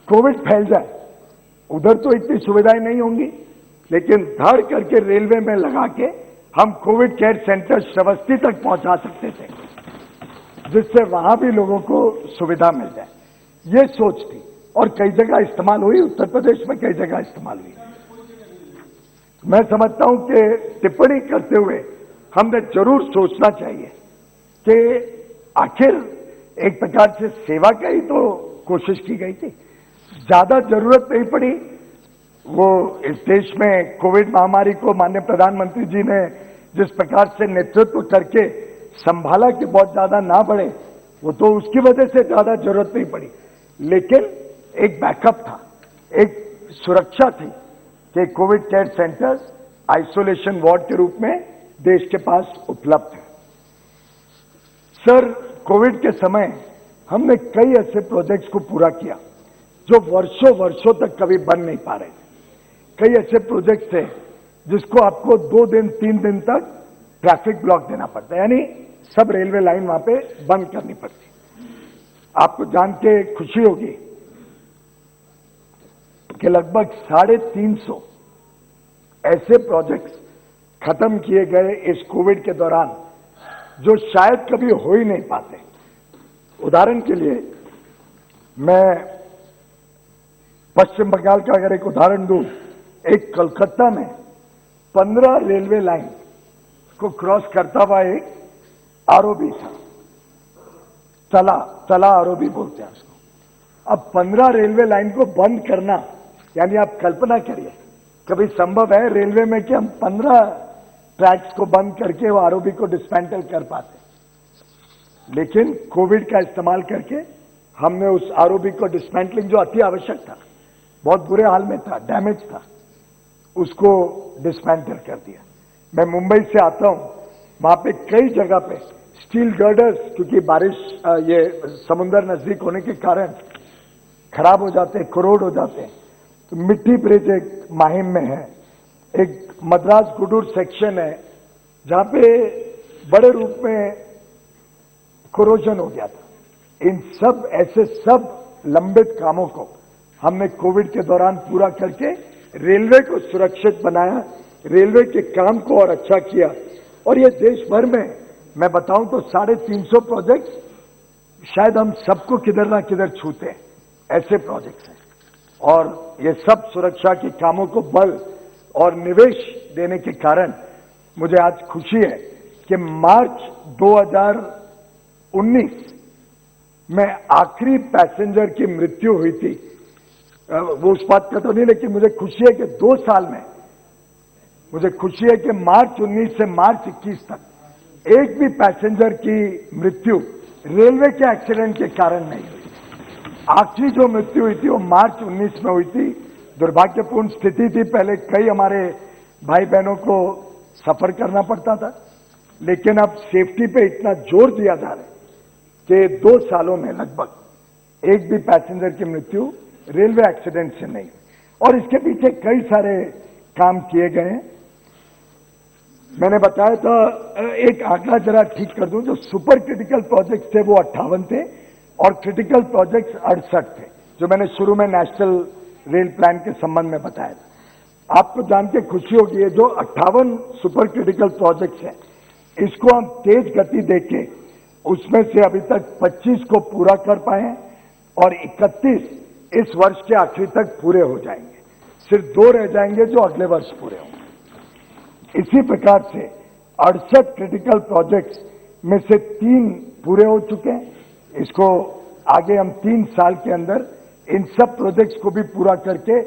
कोविड फैल जाए, उधर तो इतनी सुविधाएं नहीं होंगी, लेकिन धड़ करके रेलवे में लगा के हम कोविड केयर सेंटर श्रावस्ती तक पहुंचा सकते थे, जिससे वहां भी लोगों को सुविधा मिल जाए। ये सोच थी और कई जगह इस्तेमाल हुई, उत्तर प्रदेश में कई जगह इस्तेमाल हुई। मैं समझता हूं कि टिप्पणी करते हुए हमने जरूर सोचना चाहिए कि आखिर एक प्रकार से सेवा का ही तो कोशिश की गई थी, ज्यादा जरूरत नहीं पड़ी। वो इस देश में कोविड महामारी को माननीय प्रधानमंत्री जी ने जिस प्रकार से नेतृत्व करके संभाला कि बहुत ज्यादा ना बढ़े, वो तो उसकी वजह से ज्यादा जरूरत नहीं पड़ी, लेकिन एक बैकअप था, एक सुरक्षा थी कि Covid care centres isolation ward के रूप में देश के पास उपलब्ध है। सर, कोविड के समय हमने कई ऐसे प्रोजेक्ट्स को पूरा किया जो वर्षों वर्षों तक कभी बन नहीं पा रहे थे। कई ऐसे प्रोजेक्ट थे जिसको आपको 2 दिन 3 दिन तक ट्रैफिक ब्लॉक देना पड़ता है, यानी सब रेलवे लाइन वहां पे बंद करनी पड़ती। आपको जान के खुशी होगी कि लगभग 350 ऐसे प्रोजेक्ट्स खत्म किए गए इस कोविड के दौरान जो शायद कभी हो ही नहीं पाते। उदाहरण के लिए मैं पश्चिम बंगाल का अगर एक उदाहरण दूं, एक कलकत्ता में 15 रेलवे लाइन को क्रॉस करता हुआ एक आरओबी था, तला आरओबी बोलते हैं उसको। अब 15 रेलवे लाइन को बंद करना, यानी आप कल्पना करिए, कभी संभव है रेलवे में कि हम 15 ट्रैक्स को बंद करके वो आरओबी को डिस्मेंटल कर पाते? लेकिन कोविड का इस्तेमाल करके हमने उस आरओबी को डिस्मेंटलिंग, जो अति आवश्यक था, बहुत बुरे हाल में था, डैमेज था, उसको डिस्मेंटल कर दिया। मैं मुंबई से आता हूं, वहां पे कई जगह पे स्टील गर्डर्स, क्योंकि बारिश ये समुद्र नजदीक होने के कारण खराब हो जाते हैं, करोड़ हो जाते हैं, तो मिट्टी ब्रिज एक माहिम में है, एक मद्रास गुडूर सेक्शन है जहां पे बड़े रूप में कोरोजन हो गया था। इन सब ऐसे सब लंबित कामों को हमने कोविड के दौरान पूरा करके रेलवे को सुरक्षित बनाया, रेलवे के काम को और अच्छा किया। और ये देश भर में मैं बताऊं तो 350 प्रोजेक्ट शायद हम सबको किधर ना किधर छूते हैं, ऐसे प्रोजेक्ट्स हैं। और ये सब सुरक्षा के कामों को बल और निवेश देने के कारण मुझे आज खुशी है कि मार्च 2019 में आखिरी पैसेंजर की मृत्यु हुई थी। वो उस बात का तो नहीं, लेकिन मुझे खुशी है कि 2 साल में मुझे खुशी है कि मार्च 19 से मार्च 21 तक एक भी पैसेंजर की मृत्यु रेलवे के एक्सीडेंट के कारण नहीं हुई। आखिरी जो मृत्यु हुई थी वो मार्च 19 में हुई थी। दुर्भाग्यपूर्ण स्थिति थी, पहले कई हमारे भाई बहनों को सफर करना पड़ता था, लेकिन अब सेफ्टी पे इतना जोर दिया जा रहा है कि 2 सालों में लगभग एक भी पैसेंजर की मृत्यु रेलवे एक्सीडेंट से नहीं। और इसके पीछे कई सारे काम किए गए हैं। मैंने बताया था, एक आंकड़ा जरा ठीक कर दूं, जो सुपर क्रिटिकल प्रोजेक्ट थे वो 58 थे और क्रिटिकल प्रोजेक्ट्स 68 थे, जो मैंने शुरू में नेशनल रेल प्लान के संबंध में बताया था। आपको जान के खुशी होगी, ये जो 58 सुपर क्रिटिकल प्रोजेक्ट्स हैं, इसको हम तेज गति देके उसमें से अभी तक 25 को पूरा कर पाए हैं और 31 इस वर्ष के आखिर तक पूरे हो जाएंगे। सिर्फ 2 रह जाएंगे जो अगले वर्ष पूरे होंगे। इसी प्रकार से 68 क्रिटिकल प्रोजेक्ट्स में से 3 पूरे हो चुके हैं। इसको आगे हम 3 साल के अंदर इन सब प्रोजेक्ट्स को भी पूरा करके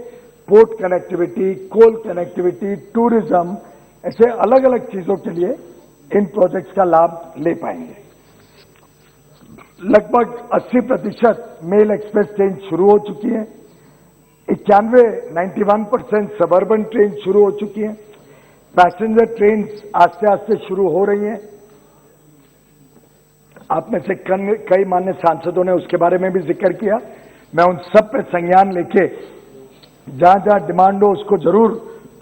पोर्ट कनेक्टिविटी, कोल कनेक्टिविटी, टूरिज्म, ऐसे अलग अलग चीजों के लिए इन प्रोजेक्ट्स का लाभ ले पाएंगे। लगभग 80% मेल एक्सप्रेस ट्रेन शुरू हो चुकी है। 91% सबर्बन ट्रेन शुरू हो चुकी है। पैसेंजर ट्रेन आस्ते आस्ते शुरू हो रही हैं। आप में से कई मान्य सांसदों ने उसके बारे में भी जिक्र किया। मैं उन सब पे संज्ञान लेके जहां जहां डिमांड हो उसको जरूर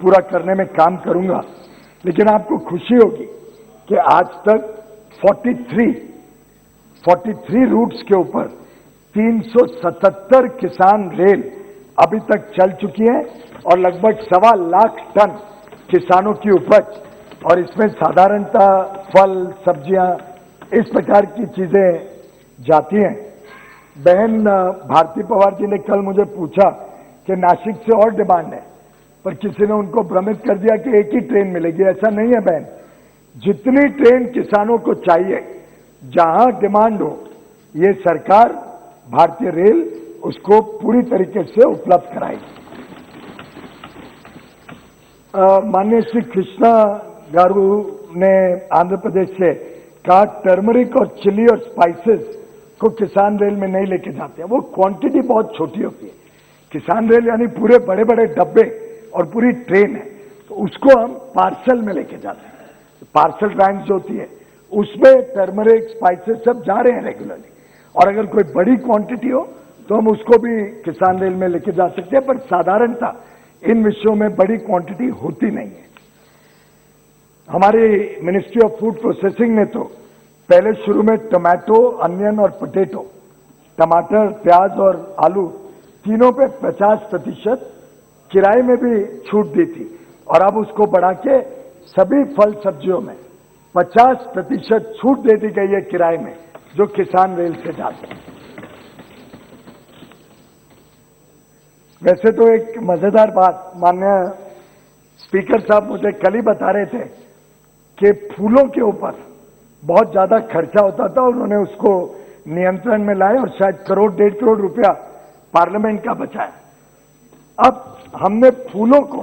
पूरा करने में काम करूंगा। लेकिन आपको खुशी होगी कि आज तक 43 रूट्स के ऊपर 377 किसान रेल अभी तक चल चुकी है और लगभग 1.25 लाख टन किसानों की उपज, और इसमें साधारणतः फल, सब्जियां, इस प्रकार की चीजें जाती हैं। बहन भारती पवार जी ने कल मुझे पूछा कि नासिक से और डिमांड है, पर किसी ने उनको भ्रमित कर दिया कि एक ही ट्रेन मिलेगी। ऐसा नहीं है बहन, जितनी ट्रेन किसानों को चाहिए, जहां डिमांड हो, ये सरकार भारतीय रेल उसको पूरी तरीके से उपलब्ध कराएगी। माननीय श्री कृष्णा गारू ने आंध्र प्रदेश से कहा टर्मरिक और चिली और स्पाइसेस को किसान रेल में नहीं लेके जाते हैं। वो क्वांटिटी बहुत छोटी होती है। किसान रेल यानी पूरे बड़े बड़े डब्बे और पूरी ट्रेन है, तो उसको हम पार्सल में लेके जाते हैं। पार्सल ट्रेन जो होती है उसमें टर्मरिक, स्पाइसेस सब जा रहे हैं रेगुलरली, और अगर कोई बड़ी क्वांटिटी हो तो हम उसको भी किसान रेल में लेके जा सकते हैं। पर साधारणतः इन विषयों में बड़ी क्वांटिटी होती नहीं है। हमारी मिनिस्ट्री ऑफ फूड प्रोसेसिंग ने तो पहले शुरू में टमाटो, अनियन और पोटैटो, टमाटर, प्याज और आलू तीनों पे 50% किराए में भी छूट दी थी, और अब उसको बढ़ा के सभी फल सब्जियों में 50% छूट दे दी गई है किराए में, जो किसान रेल से जाते हैं। वैसे तो एक मजेदार बात माननीय स्पीकर साहब मुझे कल ही बता रहे थे कि फूलों के ऊपर बहुत ज्यादा खर्चा होता था, उन्होंने उसको नियंत्रण में लाए और शायद 1-1.5 करोड़ रुपया पार्लियामेंट का बचाया। अब हमने फूलों को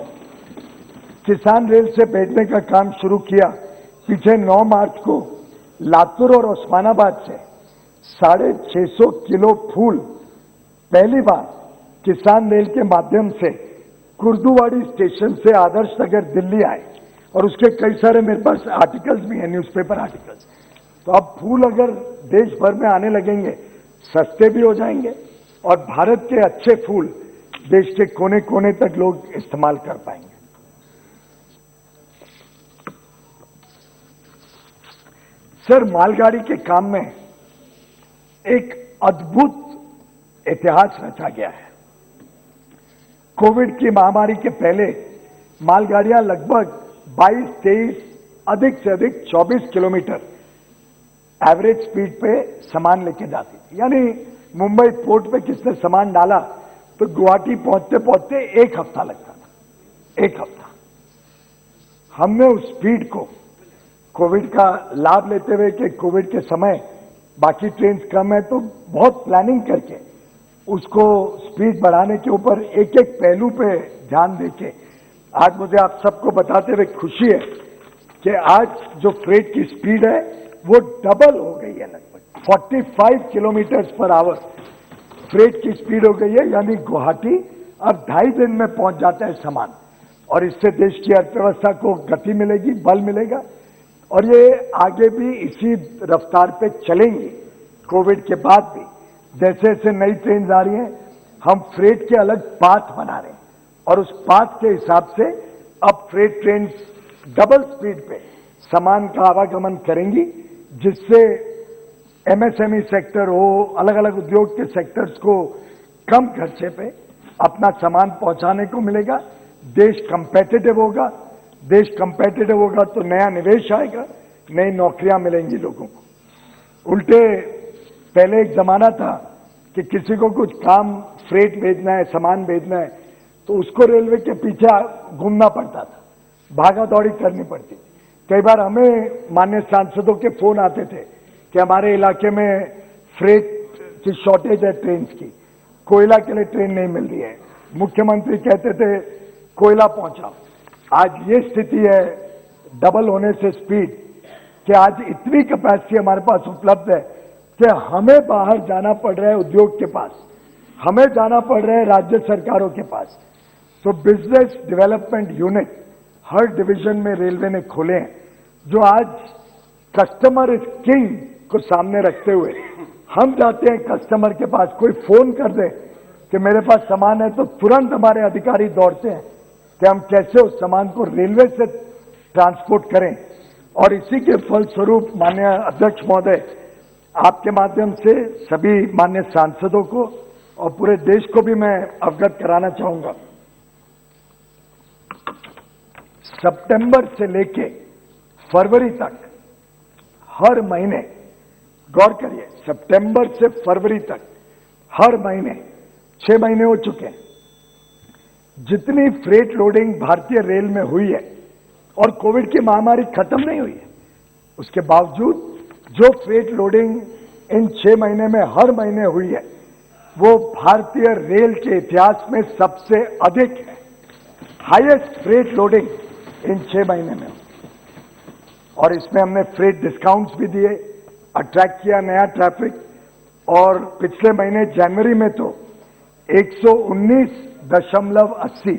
किसान रेल से भेजने का काम शुरू किया। पीछे 9 मार्च को लातूर और उस्मानाबाद से 650 किलो फूल पहली बार किसान रेल के माध्यम से कुर्दुवाड़ी स्टेशन से आदर्श नगर दिल्ली आए, और उसके कई सारे मेरे पास आर्टिकल्स भी हैं, न्यूज़पेपर आर्टिकल्स। तो अब फूल अगर देश भर में आने लगेंगे, सस्ते भी हो जाएंगे और भारत के अच्छे फूल देश के कोने कोने तक लोग इस्तेमाल कर पाएंगे। सर, मालगाड़ी के काम में एक अद्भुत इतिहास रचा गया है। कोविड की महामारी के पहले मालगाड़ियां लगभग 22-23, अधिक से अधिक 24 किलोमीटर एवरेज स्पीड पे सामान लेके जाती थी। यानी मुंबई पोर्ट पे किसने सामान डाला तो गुवाहाटी पहुंचते पहुंचते 1 हफ्ता लगता था, 1 हफ्ता। हमने उस स्पीड को कोविड का लाभ लेते हुए कि कोविड के समय बाकी ट्रेन कम है तो बहुत प्लानिंग करके उसको स्पीड बढ़ाने के ऊपर एक एक पहलू पे ध्यान देके आज मुझे आप सबको बताते हुए खुशी है कि आज जो फ्रेट की स्पीड है वो डबल हो गई है। लगभग 45 किलोमीटर पर आवर फ्रेट की स्पीड हो गई है। यानी गुवाहाटी अब 2.5 दिन में पहुंच जाता है सामान, और इससे देश की अर्थव्यवस्था को गति मिलेगी, बल मिलेगा, और ये आगे भी इसी रफ्तार पे चलेंगी। कोविड के बाद भी जैसे जैसे नई ट्रेन आ रही हैं, हम फ्रेट के अलग पाथ बना रहे हैं, और उस पाथ के हिसाब से अब फ्रेट ट्रेन डबल स्पीड पे सामान का आवागमन करेंगी, जिससे एमएसएमई सेक्टर हो, अलग अलग उद्योग के सेक्टर्स को कम खर्चे पे अपना सामान पहुंचाने को मिलेगा। देश कंपेटिटिव होगा, देश कंपेटिटिव होगा तो नया निवेश आएगा, नई नौकरियां मिलेंगी लोगों को। उल्टे पहले एक जमाना था कि किसी को कुछ काम फ्रेट भेजना है, सामान भेजना है, तो उसको रेलवे के पीछे घूमना पड़ता था, भागा दौड़ी करनी पड़ती थी। कई बार हमें माननीय सांसदों के फोन आते थे कि हमारे इलाके में फ्रेट की शॉर्टेज है, ट्रेन की, कोयला के लिए ट्रेन नहीं मिल रही है। मुख्यमंत्री कहते थे कोयला पहुंचाओ। आज ये स्थिति है डबल होने से स्पीड कि आज इतनी कैपेसिटी हमारे पास उपलब्ध है कि हमें बाहर जाना पड़ रहा है उद्योग के पास, हमें जाना पड़ रहा है राज्य सरकारों के पास। तो बिजनेस डेवलपमेंट यूनिट हर डिवीजन में रेलवे ने खोले हैं, जो आज कस्टमर इज किंग को सामने रखते हुए हम जाते हैं कस्टमर के पास, कोई फोन कर दे कि मेरे पास सामान है तो तुरंत हमारे अधिकारी दौड़ते हैं कि हम कैसे उस सामान को रेलवे से ट्रांसपोर्ट करें। और इसी के फलस्वरूप माननीय अध्यक्ष महोदय, आपके माध्यम से सभी माननीय सांसदों को और पूरे देश को भी मैं अवगत कराना चाहूंगा, सितंबर से लेके फरवरी तक हर महीने, गौर करिए, सितंबर से फरवरी तक हर महीने 6 महीने हो चुके हैं, जितनी फ्रेट लोडिंग भारतीय रेल में हुई है, और कोविड की महामारी खत्म नहीं हुई है, उसके बावजूद जो फ्रेट लोडिंग इन 6 महीने में हर महीने हुई है वो भारतीय रेल के इतिहास में सबसे अधिक है। हाईएस्ट फ्रेट लोडिंग इन 6 महीने में। और इसमें हमने फ्रेट डिस्काउंट्स भी दिए, अट्रैक्ट किया नया ट्रैफिक, और पिछले महीने जनवरी में तो 119.80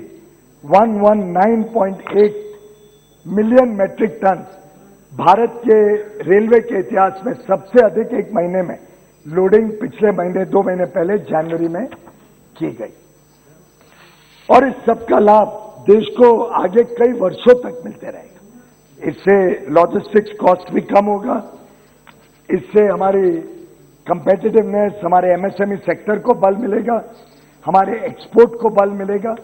119.8 मिलियन मेट्रिक टन भारत के रेलवे के इतिहास में सबसे अधिक एक महीने में लोडिंग पिछले महीने 2 महीने पहले जनवरी में की गई। और इस सबका लाभ देश को आगे कई वर्षों तक मिलते रहेगा। इससे लॉजिस्टिक्स कॉस्ट भी कम होगा, इससे हमारी कंपेटिटिवनेस, हमारे एमएसएमई सेक्टर को बल मिलेगा, हमारे एक्सपोर्ट को बल मिलेगा,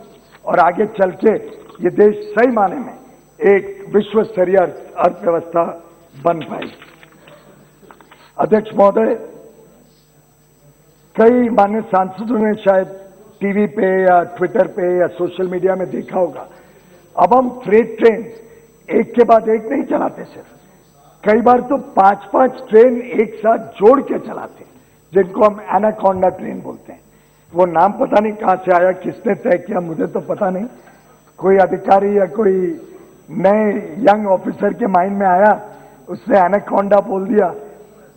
और आगे चल के ये देश सही माने में एक विश्व स्तरीय अर्थव्यवस्था बन पाएगी। अध्यक्ष महोदय, कई माननीय सांसदों ने शायद टीवी पे या ट्विटर पे या सोशल मीडिया में देखा होगा, अब हम फ्रेट ट्रेन एक के बाद एक नहीं चलाते, सिर्फ कई बार तो 5-5 ट्रेन एक साथ जोड़ के चलाते हैं, जिनको हम एनाकोंडा ट्रेन बोलते हैं। वो नाम पता नहीं कहां से आया, किसने तय किया, मुझे तो पता नहीं, कोई अधिकारी या कोई नए यंग ऑफिसर के माइंड में आया, उसने एनाकोंडा बोल दिया,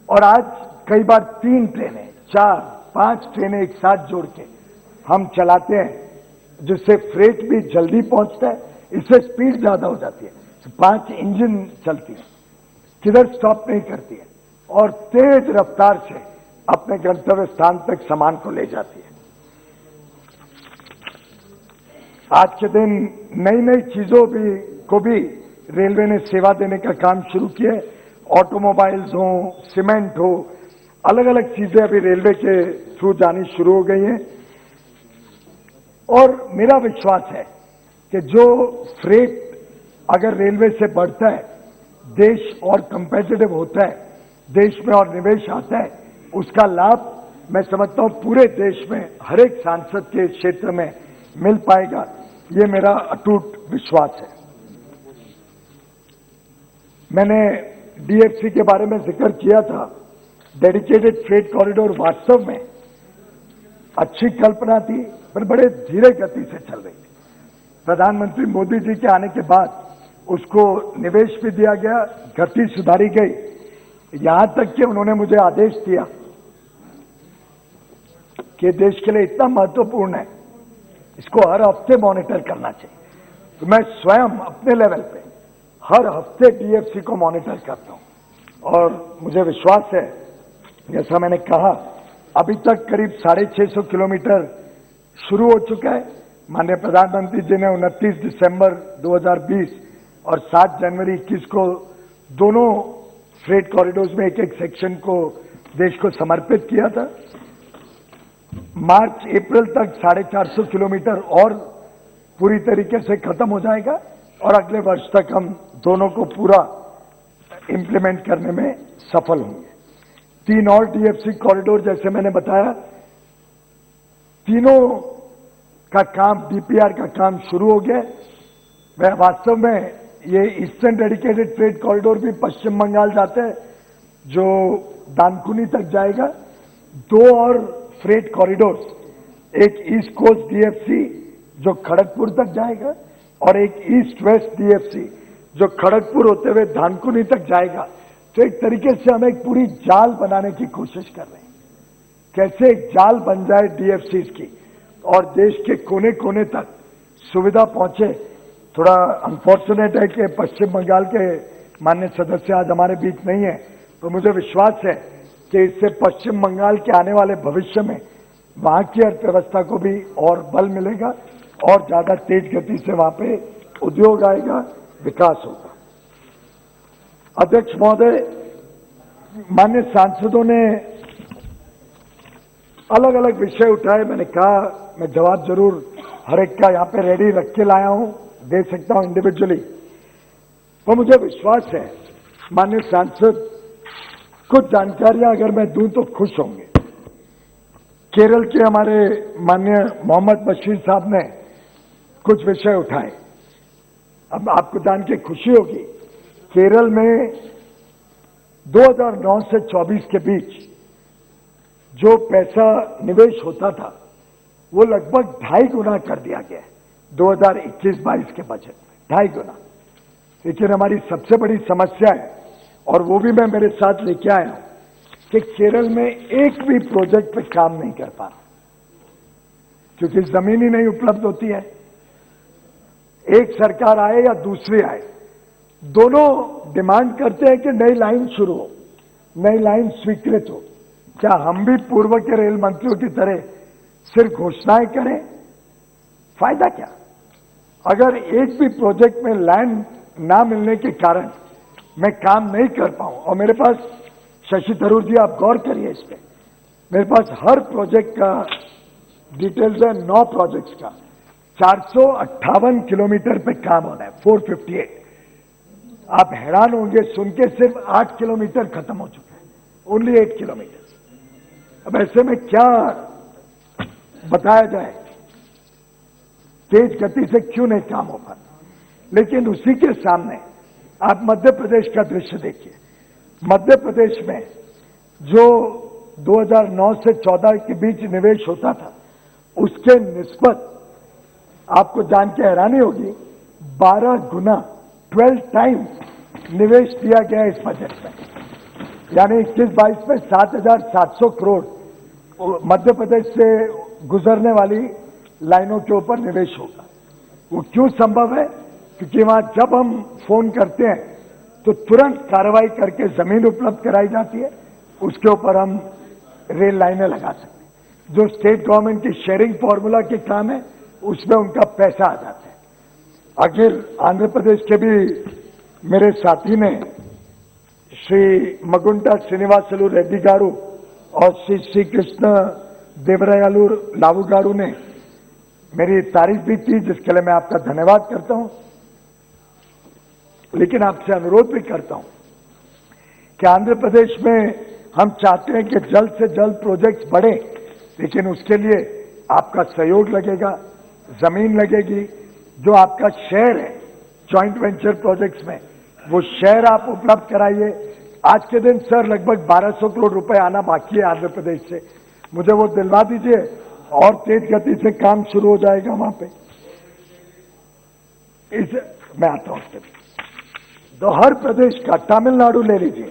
और आज कई बार 3 ट्रेनें, 4-5 ट्रेनें एक साथ जोड़ के हम चलाते हैं, जिससे फ्रेट भी जल्दी पहुंचता है, इससे स्पीड ज्यादा हो जाती है। 5 इंजन चलती है, किधर स्टॉप नहीं करती है, और तेज रफ्तार से अपने गंतव्य स्थान तक सामान को ले जाती है। आज के दिन नई नई चीजों को भी रेलवे ने सेवा देने का काम शुरू किया है, ऑटोमोबाइल्स हो, सीमेंट हो, अलग अलग चीजें अभी रेलवे के थ्रू जानी शुरू हो गई हैं। और मेरा विश्वास है कि जो फ्रेट अगर रेलवे से बढ़ता है, देश और कंपेटिटिव होता है, देश में और निवेश आता है, उसका लाभ मैं समझता हूं पूरे देश में हर एक सांसद के क्षेत्र में मिल पाएगा। ये मेरा अटूट विश्वास है। मैंने डीएफसी के बारे में जिक्र किया था। डेडिकेटेड फ्रेट कॉरिडोर वास्तव में अच्छी कल्पना थी, पर बड़े धीरे गति से चल रही थी। प्रधानमंत्री मोदी जी के आने के बाद उसको निवेश भी दिया गया, गति सुधारी गई, यहां तक कि उन्होंने मुझे आदेश दिया कि देश के लिए इतना महत्वपूर्ण है, इसको हर हफ्ते मॉनिटर करना चाहिए। तो मैं स्वयं अपने लेवल पे हर हफ्ते डीएफसी को मॉनिटर करता हूं और मुझे विश्वास है, जैसा मैंने कहा, अभी तक करीब 650 किलोमीटर शुरू हो चुका है। माननीय प्रधानमंत्री जी ने 29 दिसंबर 2020 और 7 जनवरी 21 को दोनों फ्रेट कॉरिडोर्स में एक एक सेक्शन को देश को समर्पित किया था। मार्च अप्रैल तक 450 किलोमीटर और पूरी तरीके से खत्म हो जाएगा और अगले वर्ष तक हम दोनों को पूरा इंप्लीमेंट करने में सफल होंगे। 3 और डीएफसी कॉरिडोर, जैसे मैंने बताया, तीनों का काम, डीपीआर का काम शुरू हो गया। वह वास्तव में ये ईस्टर्न डेडिकेटेड फ्रेट कॉरिडोर भी पश्चिम बंगाल जाते हैं, जो दानकुनी तक जाएगा। 2 और फ्रेट कॉरिडोर्स, एक ईस्ट कोस्ट डीएफसी जो खड़गपुर तक जाएगा और एक ईस्ट वेस्ट डीएफसी जो खड़गपुर होते हुए दानकुनी तक जाएगा। तो एक तरीके से हम एक पूरी जाल बनाने की कोशिश कर रहे हैं, कैसे एक जाल बन जाए डीएफसी की और देश के कोने कोने तक सुविधा पहुंचे। थोड़ा अनफॉर्चुनेट है कि पश्चिम बंगाल के माननीय सदस्य आज हमारे बीच नहीं है, तो मुझे विश्वास है कि इससे पश्चिम बंगाल के आने वाले भविष्य में वहां की अर्थव्यवस्था को भी और बल मिलेगा और ज्यादा तेज गति से वहां पे उद्योग आएगा, विकास होगा। अध्यक्ष महोदय, माननीय सांसदों ने अलग अलग विषय उठाए। मैंने कहा मैं जवाब जरूर हर एक का यहां पे रेडी रख के लाया हूं, दे सकता हूं इंडिविजुअली। तो मुझे विश्वास है माननीय सांसद कुछ जानकारियां अगर मैं दूं तो खुश होंगे। केरल के हमारे माननीय मोहम्मद बशीर साहब ने कुछ विषय उठाए। अब आपको जान के खुशी होगी, केरल में 2009 से 24 के बीच जो पैसा निवेश होता था वो लगभग 2.5 गुना कर दिया गया है 2021-22 के बजट में, 2.5 गुना। लेकिन हमारी सबसे बड़ी समस्या है, और वो भी मैं मेरे साथ लेके आया हूं, कि केरल में एक भी प्रोजेक्ट पे काम नहीं कर पा रहा, क्योंकि जमीन ही नहीं उपलब्ध होती है। एक सरकार आए या दूसरी आए, दोनों डिमांड करते हैं कि नई लाइन शुरू हो, नई लाइन स्वीकृत हो। क्या हम भी पूर्व के रेल मंत्रियों की तरह सिर्फ घोषणाएं करें? फायदा क्या? अगर एक भी प्रोजेक्ट में लैंड ना मिलने के कारण मैं काम नहीं कर पाऊं, और मेरे पास, शशि थरूर जी आप गौर करिए इस पे, मेरे पास हर प्रोजेक्ट का डिटेल्स है, 9 प्रोजेक्ट्स का 458 किलोमीटर पे काम होना है, 458। आप हैरान होंगे सुन के, सिर्फ 8 किलोमीटर खत्म हो चुका है, ओनली 8 किलोमीटर। अब ऐसे में क्या बताया जाए, तेज गति से क्यों नहीं काम हो पाता? लेकिन उसी के सामने आप मध्य प्रदेश का दृश्य देखिए। मध्य प्रदेश में जो 2009 से 14 के बीच निवेश होता था, उसके निस्बत आपको जान के हैरानी होगी, 12 गुना, 12 टाइम्स निवेश दिया गया इस बजट में। यानी 21-22 में 7,700 करोड़ मध्य प्रदेश से गुजरने वाली लाइनों के ऊपर निवेश होगा। वो क्यों संभव है? क्योंकि वहां जब हम फोन करते हैं तो तुरंत कार्रवाई करके जमीन उपलब्ध कराई जाती है, उसके ऊपर हम रेल लाइनें लगा सकते हैं। जो स्टेट गवर्नमेंट की शेयरिंग फॉर्मूला के काम है, उसमें उनका पैसा आ जाता है। आखिर आंध्र प्रदेश के भी मेरे साथी ने, श्री मगुंटा श्रीनिवासलू रेड्डी गारू और श्री कृष्ण देवरायालू लावू गारू ने मेरी तारीफ भी की, जिसके लिए मैं आपका धन्यवाद करता हूं। लेकिन आपसे अनुरोध भी करता हूं कि आंध्र प्रदेश में हम चाहते हैं कि जल्द से जल्द प्रोजेक्ट्स बढ़े, लेकिन उसके लिए आपका सहयोग लगेगा, जमीन लगेगी, जो आपका शेयर है जॉइंट वेंचर प्रोजेक्ट्स में, वो शेयर आप उपलब्ध कराइए। आज के दिन सर लगभग 1200 करोड़ रुपए आना बाकी है आंध्र प्रदेश से, मुझे वो दिलवा दीजिए और तेज गति से काम शुरू हो जाएगा वहां पे। मैं आता हूं उसके तो हर प्रदेश का, तमिलनाडु ले लीजिए,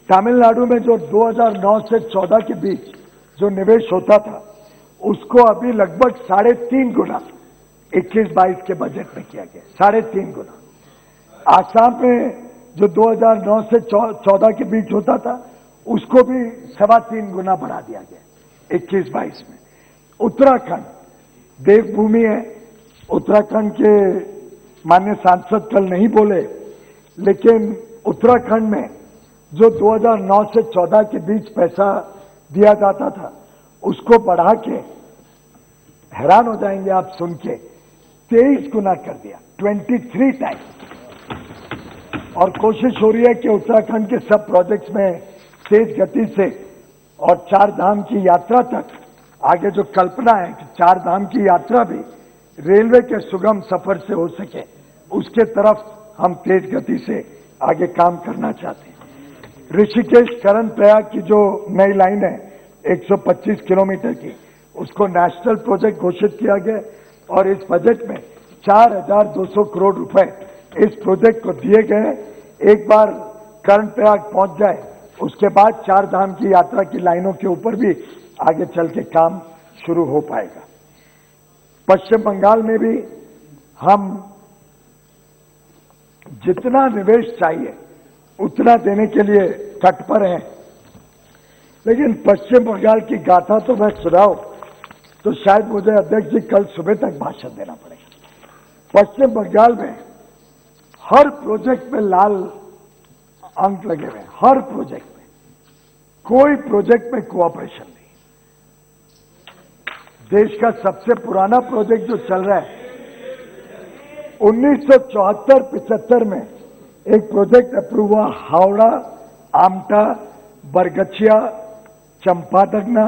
तमिलनाडु में जो 2009 से 14 के बीच जो निवेश होता था, उसको अभी लगभग 3.5 गुना 21-22 के बजट में किया गया, 3.5 गुना। आसाम में जो 2009 से 14 के बीच होता था, उसको भी 3.25 गुना बढ़ा दिया गया 21-22 में। उत्तराखंड देवभूमि है, उत्तराखंड के माननीय सांसद कल नहीं बोले, लेकिन उत्तराखंड में जो 2009 से 14 के बीच पैसा दिया जाता था, उसको बढ़ा के, हैरान हो जाएंगे आप सुन के, 23 गुना कर दिया, 23 टाइम्स। और कोशिश हो रही है कि उत्तराखंड के सब प्रोजेक्ट्स में तेज गति से और 4 धाम की यात्रा तक, आगे जो कल्पना है कि 4 धाम की यात्रा भी रेलवे के सुगम सफर से हो सके, उसके तरफ हम तेज गति से आगे काम करना चाहते हैं। ऋषिकेश करण प्रयाग की जो नई लाइन है 125 किलोमीटर की, उसको नेशनल प्रोजेक्ट घोषित किया गया और इस बजट में 4200 करोड़ रुपए इस प्रोजेक्ट को दिए गए। एक बार करण प्रयाग पहुंच जाए, उसके बाद 4 धाम की यात्रा की लाइनों के ऊपर भी आगे चल के काम शुरू हो पाएगा। पश्चिम बंगाल में भी हम जितना निवेश चाहिए उतना देने के लिए तत्पर हैं, लेकिन पश्चिम बंगाल की गाथा तो मैं सुनाऊं तो शायद मुझे अध्यक्ष जी कल सुबह तक भाषण देना पड़ेगा। पश्चिम बंगाल में हर प्रोजेक्ट में लाल अंक लगे हुए हैं, हर प्रोजेक्ट में, कोई प्रोजेक्ट में कोऑपरेशन नहीं। देश का सबसे पुराना प्रोजेक्ट जो चल रहा है, 1974-75 में एक प्रोजेक्ट अप्रूव हुआ, हावड़ा आमटा बरगछिया चंपादगना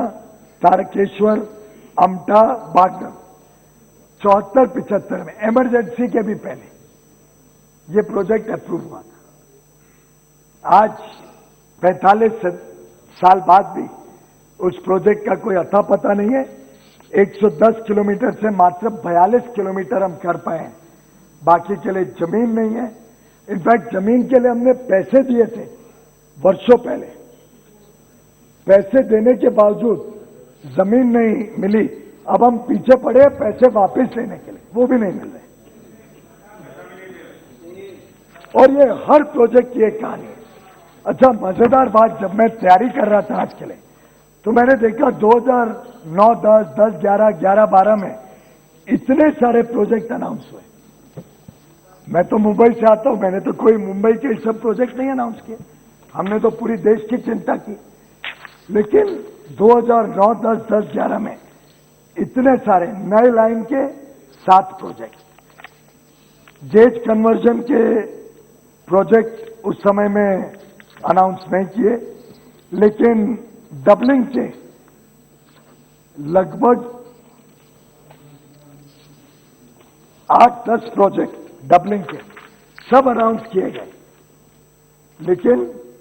तारकेश्वर अमटा बागनर, 74-75 में, इमरजेंसी के भी पहले ये प्रोजेक्ट अप्रूव हुआ था। आज 45 साल बाद भी उस प्रोजेक्ट का कोई अता पता नहीं है। 110 किलोमीटर से मात्र 42 किलोमीटर हम कर पाए हैं, बाकी के लिए जमीन नहीं है। इनफैक्ट जमीन के लिए हमने पैसे दिए थे वर्षों पहले, पैसे देने के बावजूद जमीन नहीं मिली। अब हम पीछे पड़े पैसे वापस लेने के लिए, वो भी नहीं मिल रहे। और ये हर प्रोजेक्ट की एक कहानी है। अच्छा, मजेदार बात, जब मैं तैयारी कर रहा था आज के लिए, तो मैंने देखा 2009, 10, 10, 11, 11, 12 में इतने सारे प्रोजेक्ट अनाउंस हुए। मैं तो मुंबई से आता हूं, मैंने तो कोई मुंबई के सब प्रोजेक्ट नहीं अनाउंस किए, हमने तो पूरी देश की चिंता की। लेकिन 2009, 10, 10, 11 में इतने सारे नए लाइन के 7 प्रोजेक्ट, जेज कन्वर्जन के प्रोजेक्ट उस समय में अनाउंस नहीं किए, लेकिन डबलिंग के लगभग 8-10 प्रोजेक्ट डबलिंग के सब अनाउंस किए गए, लेकिन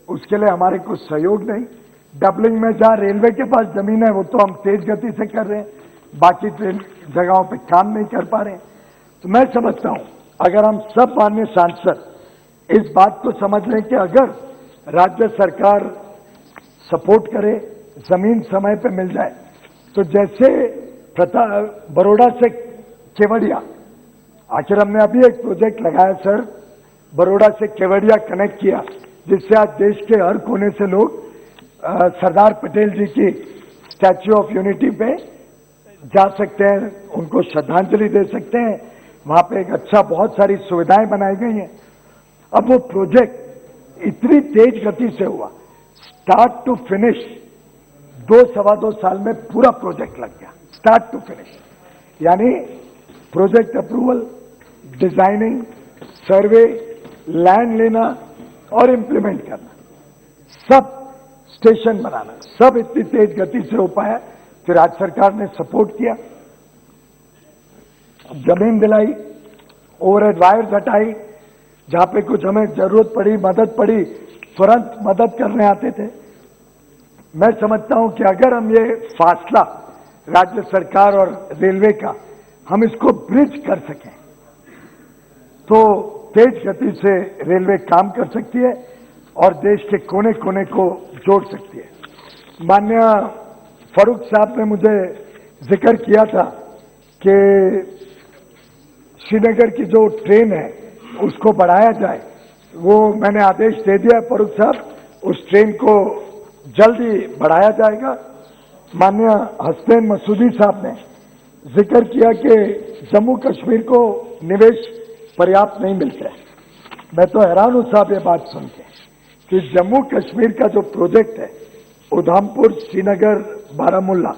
उसके लिए हमारे को सहयोग नहीं। डबलिंग में जहां रेलवे के पास जमीन है वो तो हम तेज गति से कर रहे हैं, बाकी जगहों पे काम नहीं कर पा रहे हैं। तो मैं समझता हूं अगर हम सब माननीय सांसद इस बात को समझ लें कि अगर राज्य सरकार सपोर्ट करे, जमीन समय पे मिल जाए, तो जैसे बड़ौदा से केवड़िया, आखिर हमने अभी एक प्रोजेक्ट लगाया सर, बड़ौदा से केवड़िया कनेक्ट किया, जिससे आज देश के हर कोने से लोग सरदार पटेल जी की स्टैच्यू ऑफ यूनिटी पे जा सकते हैं, उनको श्रद्धांजलि दे सकते हैं। वहां पे एक अच्छा, बहुत सारी सुविधाएं बनाई गई हैं। अब वो प्रोजेक्ट इतनी तेज गति से हुआ, स्टार्ट टू फिनिश 2-2.25 साल में पूरा प्रोजेक्ट लग गया, स्टार्ट टू फिनिश। यानी प्रोजेक्ट अप्रूवल, डिजाइनिंग, सर्वे, लैंड लेना और इंप्लीमेंट करना, सब स्टेशन बनाना, सब इतनी तेज गति से हो पाया। फिर राज्य सरकार ने सपोर्ट किया, जमीन दिलाई, ओवरहेड वायर्स हटाई, जहां पे कुछ हमें जरूरत पड़ी, मदद पड़ी, तुरंत मदद करने आते थे। मैं समझता हूं कि अगर हम ये फासला राज्य सरकार और रेलवे का हम इसको ब्रिज कर सकें तो तेज गति से रेलवे काम कर सकती है और देश के कोने कोने को जोड़ सकती है। माननीय फारूक साहब ने मुझे जिक्र किया था कि श्रीनगर की जो ट्रेन है उसको बढ़ाया जाए, वो मैंने आदेश दे दिया है फारूक साहब, उस ट्रेन को जल्दी बढ़ाया जाएगा। माननीय हसनैन मसूदी साहब ने जिक्र किया कि जम्मू कश्मीर को निवेश पर्याप्त नहीं मिलता है। मैं तो हैरान हूं साहब ये बात सुन के कि जम्मू कश्मीर का जो प्रोजेक्ट है, उधमपुर, श्रीनगर, बारामूला,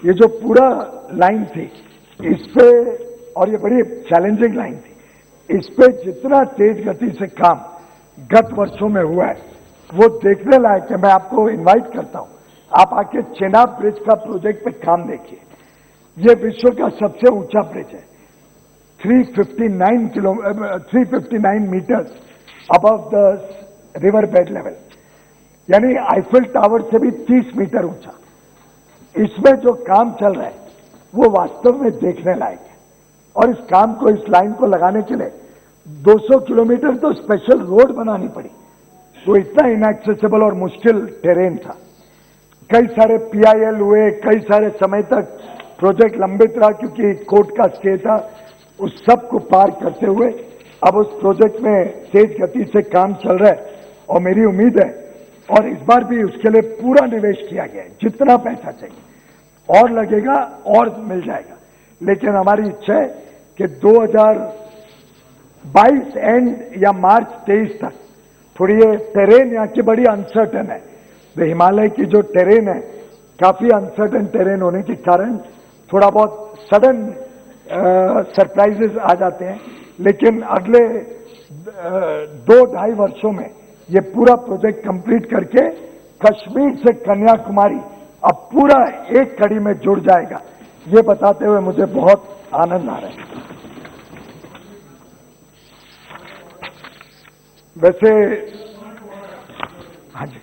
ये जो पूरा लाइन थी, इस पे, और ये बड़ी चैलेंजिंग लाइन थी, इस पे जितना तेज गति से काम गत वर्षों में हुआ है वो देखने लायक है। मैं आपको इनवाइट करता हूं, आप आके चेनाब ब्रिज का प्रोजेक्ट पे काम देखिए। ये विश्व का सबसे ऊंचा ब्रिज है, 359 metres above the river bed level, यानी आईफिल टावर से भी 30 मीटर ऊंचा। इसमें जो काम चल रहा है वो वास्तव में देखने लायक है। और इस काम को, इस लाइन को लगाने के लिए 200 किलोमीटर तो स्पेशल रोड बनानी पड़ी, तो इतना इनएक्सेसिबल और मुश्किल टेरेन था। कई सारे PIL हुए, कई सारे समय तक प्रोजेक्ट लंबित रहा क्योंकि कोर्ट का स्टे था। उस सब को पार करते हुए अब उस प्रोजेक्ट में तेज गति से काम चल रहा है और मेरी उम्मीद है, और इस बार भी उसके लिए पूरा निवेश किया गया है, जितना पैसा चाहिए और लगेगा और मिल जाएगा। लेकिन हमारी इच्छा है कि 2022 एंड या मार्च 23 तक, थोड़ी ये टेरेन यहाँ की बड़ी अनसर्टन है, हिमालय की जो टेरेन है काफी अनसर्टन टेरेन होने के कारण थोड़ा बहुत सडन सरप्राइजेस आ जाते हैं। लेकिन अगले 2-2.5 वर्षों में ये पूरा प्रोजेक्ट कंप्लीट करके कश्मीर से कन्याकुमारी अब पूरा एक कड़ी में जुड़ जाएगा, ये बताते हुए मुझे बहुत आनंद आ रहा है। वैसे हाँ जी,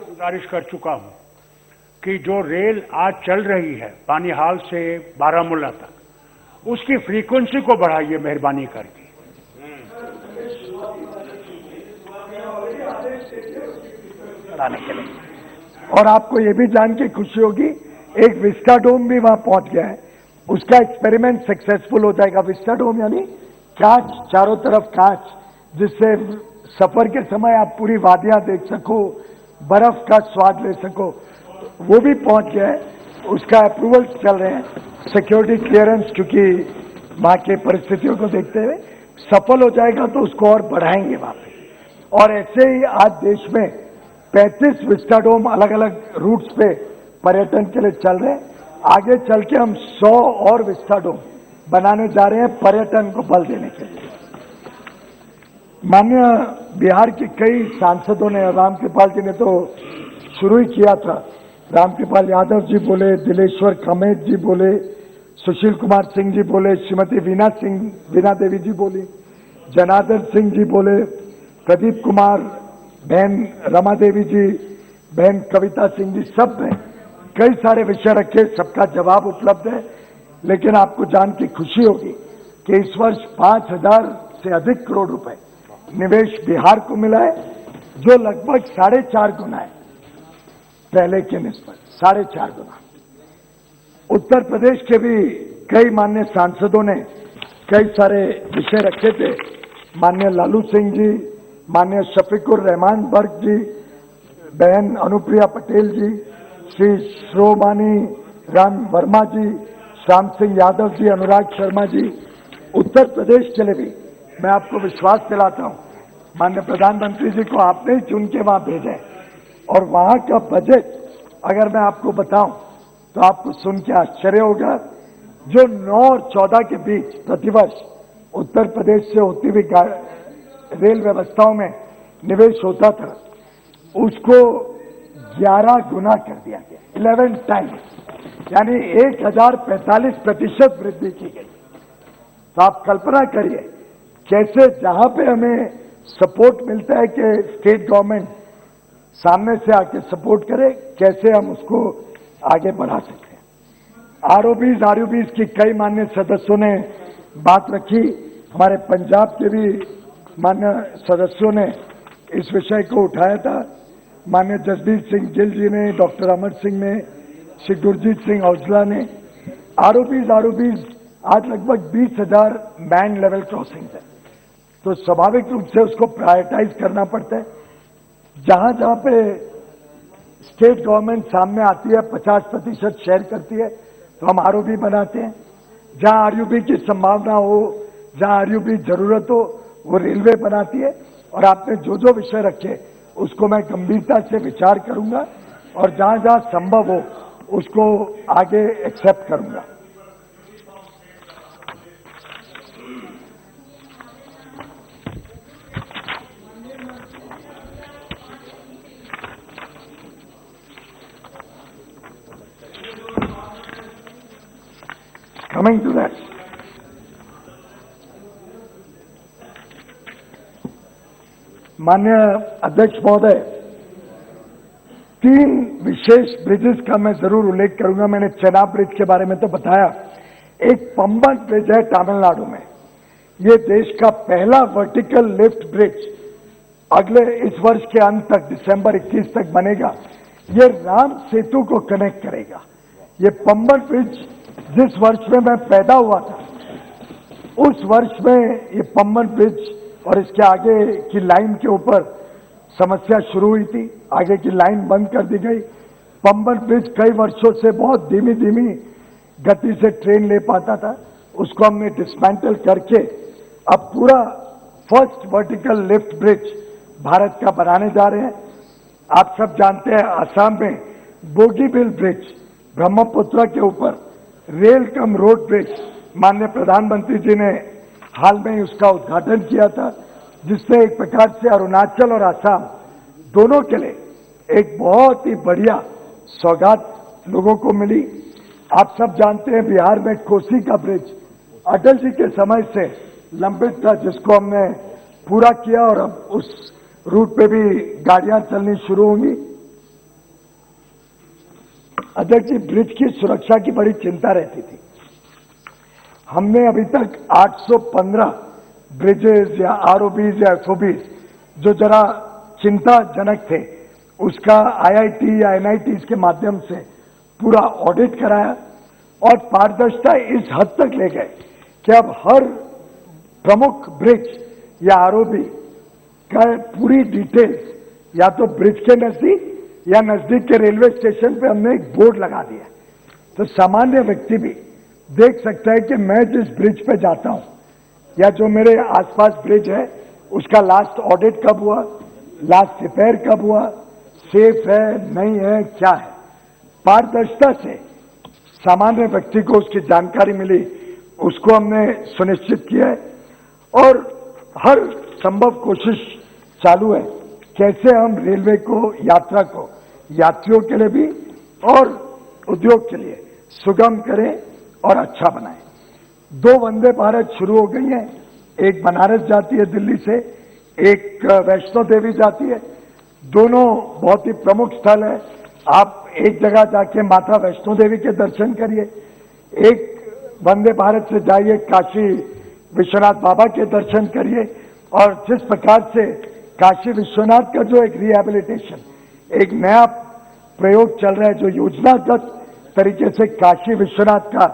गुजारिश कर चुका हूं कि जो रेल आज चल रही है बानीहाल से बारामूला तक, उसकी फ्रीक्वेंसी को बढ़ाइए मेहरबानी करके। और आपको ये भी जान के खुशी होगी, एक विस्टाडोम भी वहां पहुंच गया है, उसका एक्सपेरिमेंट सक्सेसफुल हो जाएगा। विस्टाडोम यानी कांच, चारों तरफ कांच, जिससे सफर के समय आप पूरी वादियां देख सको, बर्फ का स्वाद ले सको, वो भी पहुंच गया है। उसका अप्रूवल चल रहे हैं, सिक्योरिटी क्लियरेंस, क्योंकि वहां के परिस्थितियों को देखते हुए सफल हो जाएगा तो उसको और बढ़ाएंगे वहां पे। और ऐसे ही आज देश में 35 विस्टाडोम अलग अलग रूट्स पे पर्यटन के लिए चल रहे हैं। आगे चल के हम 100 और विस्टाडोम बनाने जा रहे हैं पर्यटन को बल देने के लिए। माननीय बिहार के कई सांसदों ने, रामकृपाल जी ने तो शुरू ही किया था, रामकृपाल यादव जी बोले, दिलेश्वर कामेत जी बोले, सुशील कुमार सिंह जी बोले, श्रीमती वीणा देवी जी बोली, जनार्दन सिंह जी बोले, प्रदीप कुमार, बहन रमा देवी जी, बहन कविता सिंह जी, सब ने कई सारे विषय रखे, सबका जवाब उपलब्ध है। लेकिन आपको जान के खुशी होगी कि इस वर्ष 5,000 से अधिक करोड़ रुपए निवेश बिहार को मिला है, जो लगभग 4.5 गुना है पहले के निस्बत, 4.5 गुना। उत्तर प्रदेश के भी कई माननीय सांसदों ने कई सारे विषय रखे थे। माननीय लालू सिंह जी, माननीय शफीकुर रहमान बर्क जी, बहन अनुप्रिया पटेल जी, श्री श्रोमानी राम वर्मा जी, श्याम सिंह यादव जी, अनुराग शर्मा जी, उत्तर प्रदेश के लिए भी मैं आपको विश्वास दिलाता हूं, माननीय प्रधानमंत्री जी को आपने ही चुन के वहां भेजा है। और वहां का बजट अगर मैं आपको बताऊं तो आपको सुन के आश्चर्य होगा। जो 9 और 14 के बीच प्रतिवर्ष उत्तर प्रदेश से होती हुई रेल व्यवस्थाओं में निवेश होता था, उसको 11 गुना कर दिया गया, 11 टाइम्स, यानी 1045% वृद्धि की गई। तो आप कल्पना करिए कैसे जहां पे हमें सपोर्ट मिलता है कि स्टेट गवर्नमेंट सामने से आके सपोर्ट करे, कैसे हम उसको आगे बढ़ा सकते हैं। आरओबीज की कई माननीय सदस्यों ने बात रखी, हमारे पंजाब के भी माननीय सदस्यों ने इस विषय को उठाया था। माननीय जसबीर सिंह गिल जी ने, डॉक्टर अमर सिंह ने, श्री गुरजीत सिंह औजला ने, आरओबीज आज लगभग 20,000 मैन लेवल क्रॉसिंग है, तो स्वाभाविक रूप से उसको प्रायोरिटाइज करना पड़ता है। जहां जहां पे स्टेट गवर्नमेंट सामने आती है, 50% शेयर करती है, तो हम आरओबी बनाते हैं। जहां आरयूबी की संभावना हो, जहां आरयूबी जरूरत हो, वो रेलवे बनाती है। और आपने जो जो विषय रखे उसको मैं गंभीरता से विचार करूंगा और जहां जहां संभव हो उसको आगे एक्सेप्ट करूंगा। Coming to that, माननीय अध्यक्ष महोदय, 3 विशेष ब्रिजेस का मैं जरूर उल्लेख करूंगा। मैंने चेनाब ब्रिज के बारे में तो बताया। एक पंबन ब्रिज है तमिलनाडु में, ये देश का पहला वर्टिकल लिफ्ट ब्रिज अगले इस वर्ष के अंत तक, दिसंबर 21 तक बनेगा। ये राम सेतु को कनेक्ट करेगा। ये पंबन ब्रिज जिस वर्ष में मैं पैदा हुआ था, उस वर्ष में ये पंबन ब्रिज और इसके आगे की लाइन के ऊपर समस्या शुरू हुई थी, आगे की लाइन बंद कर दी गई। पंबन ब्रिज कई वर्षों से बहुत धीमी धीमी गति से ट्रेन ले पाता था, उसको हमने डिसमेंटल करके अब पूरा first vertical lift bridge Bharat का बनाने जा रहे हैं। आप सब जानते हैं असम में बोगीबिल ब्रिज, ब्रह्मपुत्र के ऊपर रेल कम रोड ब्रिज, माननीय प्रधानमंत्री जी ने हाल में ही उसका उद्घाटन किया था, जिससे एक प्रकार से अरुणाचल और असम दोनों के लिए एक बहुत ही बढ़िया सौगात लोगों को मिली। आप सब जानते हैं बिहार में कोसी का ब्रिज अटल जी के समय से लंबित था, जिसको हमने पूरा किया और अब उस रूट पे भी गाड़ियां चलनी शुरू होंगी। अध्यक्ष जी, ब्रिज की सुरक्षा की बड़ी चिंता रहती थी। हमने अभी तक 815 ब्रिजेस या आरओबीज या एफओबीज जो जरा चिंताजनक थे, उसका आईआईटी या एनआईटी के माध्यम से पूरा ऑडिट कराया और पारदर्शिता इस हद तक ले गए कि अब हर प्रमुख ब्रिज या आरओबी का पूरी डिटेल्स या तो ब्रिज के नजदीक या नजदीक के रेलवे स्टेशन पे हमने एक बोर्ड लगा दिया, तो सामान्य व्यक्ति भी देख सकता है कि मैं जिस ब्रिज पे जाता हूं या जो मेरे आसपास ब्रिज है उसका लास्ट ऑडिट कब हुआ, लास्ट रिपेयर कब हुआ, सेफ है नहीं है, क्या है। पारदर्शिता से सामान्य व्यक्ति को उसकी जानकारी मिली, उसको हमने सुनिश्चित किया है और हर संभव कोशिश चालू है कैसे हम रेलवे को, यात्रा को, यात्रियों के लिए भी और उद्योग के लिए सुगम करें और अच्छा बनाएं। 2 वंदे भारत शुरू हो गई हैं, एक बनारस जाती है दिल्ली से, एक वैष्णो देवी जाती है। दोनों बहुत ही प्रमुख स्थल है। आप एक जगह जाके माता वैष्णो देवी के दर्शन करिए, एक वंदे भारत से जाइए काशी विश्वनाथ बाबा के दर्शन करिए। और जिस प्रकार से काशी विश्वनाथ का जो एक रिहैबिलिटेशन, एक नया प्रयोग चल रहा है, जो योजनागत तरीके से काशी विश्वनाथ का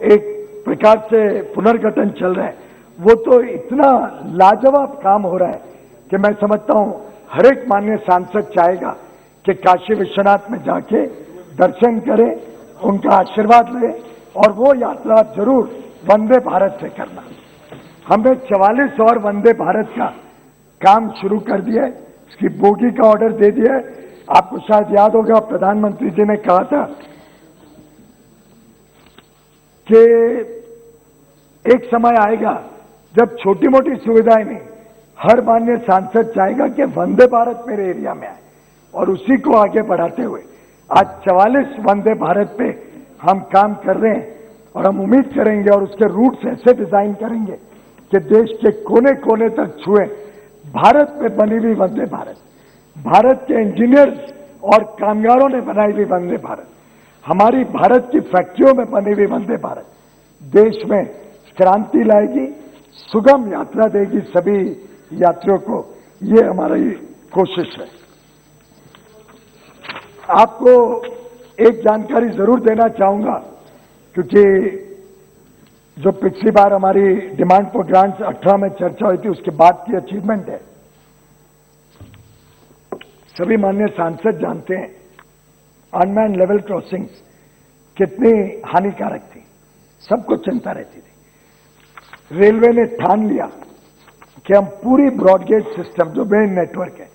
एक प्रकार से पुनर्गठन चल रहा है, वो तो इतना लाजवाब काम हो रहा है कि मैं समझता हूं हर एक माननीय सांसद चाहेगा कि काशी विश्वनाथ में जाके दर्शन करें, उनका आशीर्वाद लें, और वो यात्रा जरूर वंदे भारत से करना। हमने 44 और वंदे भारत का काम शुरू कर दिया है, उसकी बोगी का ऑर्डर दे दिया है। आपको शायद याद होगा प्रधानमंत्री जी ने कहा था कि एक समय आएगा जब छोटी मोटी सुविधाएं नहीं, हर माननीय सांसद चाहेगा कि वंदे भारत मेरे एरिया में आए, और उसी को आगे बढ़ाते हुए आज 44 वंदे भारत पे हम काम कर रहे हैं। और हम उम्मीद करेंगे और उसके रूट्स ऐसे डिजाइन करेंगे कि देश के कोने कोने तक छुए। भारत में बनी हुई वंदे भारत, भारत के इंजीनियर्स और कामगारों ने बनाई हुई वंदे भारत, हमारी भारत की फैक्ट्रियों में बनी हुई वंदे भारत देश में क्रांति लाएगी, सुगम यात्रा देगी सभी यात्रियों को। ये हमारी कोशिश है। आपको एक जानकारी जरूर देना चाहूंगा, क्योंकि जो पिछली बार हमारी डिमांड फॉर ग्रांट्स 18 में चर्चा हुई थी, उसके बाद की अचीवमेंट है। सभी माननीय सांसद जानते हैं अनमैन लेवल क्रॉसिंग्स कितनी हानिकारक थी, सबको चिंता रहती थी। रेलवे ने ठान लिया कि हम पूरी ब्रॉडगेज सिस्टम जो मेन नेटवर्क है,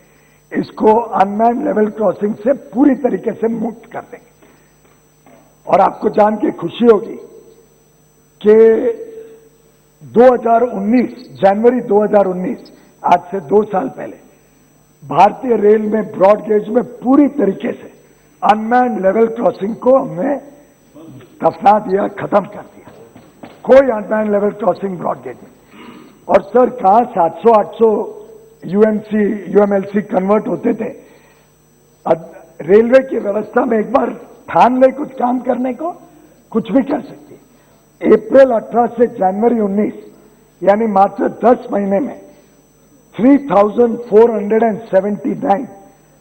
इसको अनमैन लेवल क्रॉसिंग से पूरी तरीके से मुक्त कर देंगे। और आपको जान के खुशी होगी कि 2019 जनवरी 2019 आज से 2 साल पहले भारतीय रेल में ब्रॉडगेज में पूरी तरीके से अनमैन लेवल क्रॉसिंग को हमने दफना दिया, खत्म कर दिया। कोई अनमैन लेवल क्रॉसिंग ब्रॉडगेज में। और सर कहां 700-800 यूएमसी यूएमएलसी कन्वर्ट होते थे। रेलवे की व्यवस्था में एक बार ठान ले कुछ काम करने को, कुछ भी कर सकती है। अप्रैल 18 से जनवरी 19 यानी मात्र 10 महीने में 3,479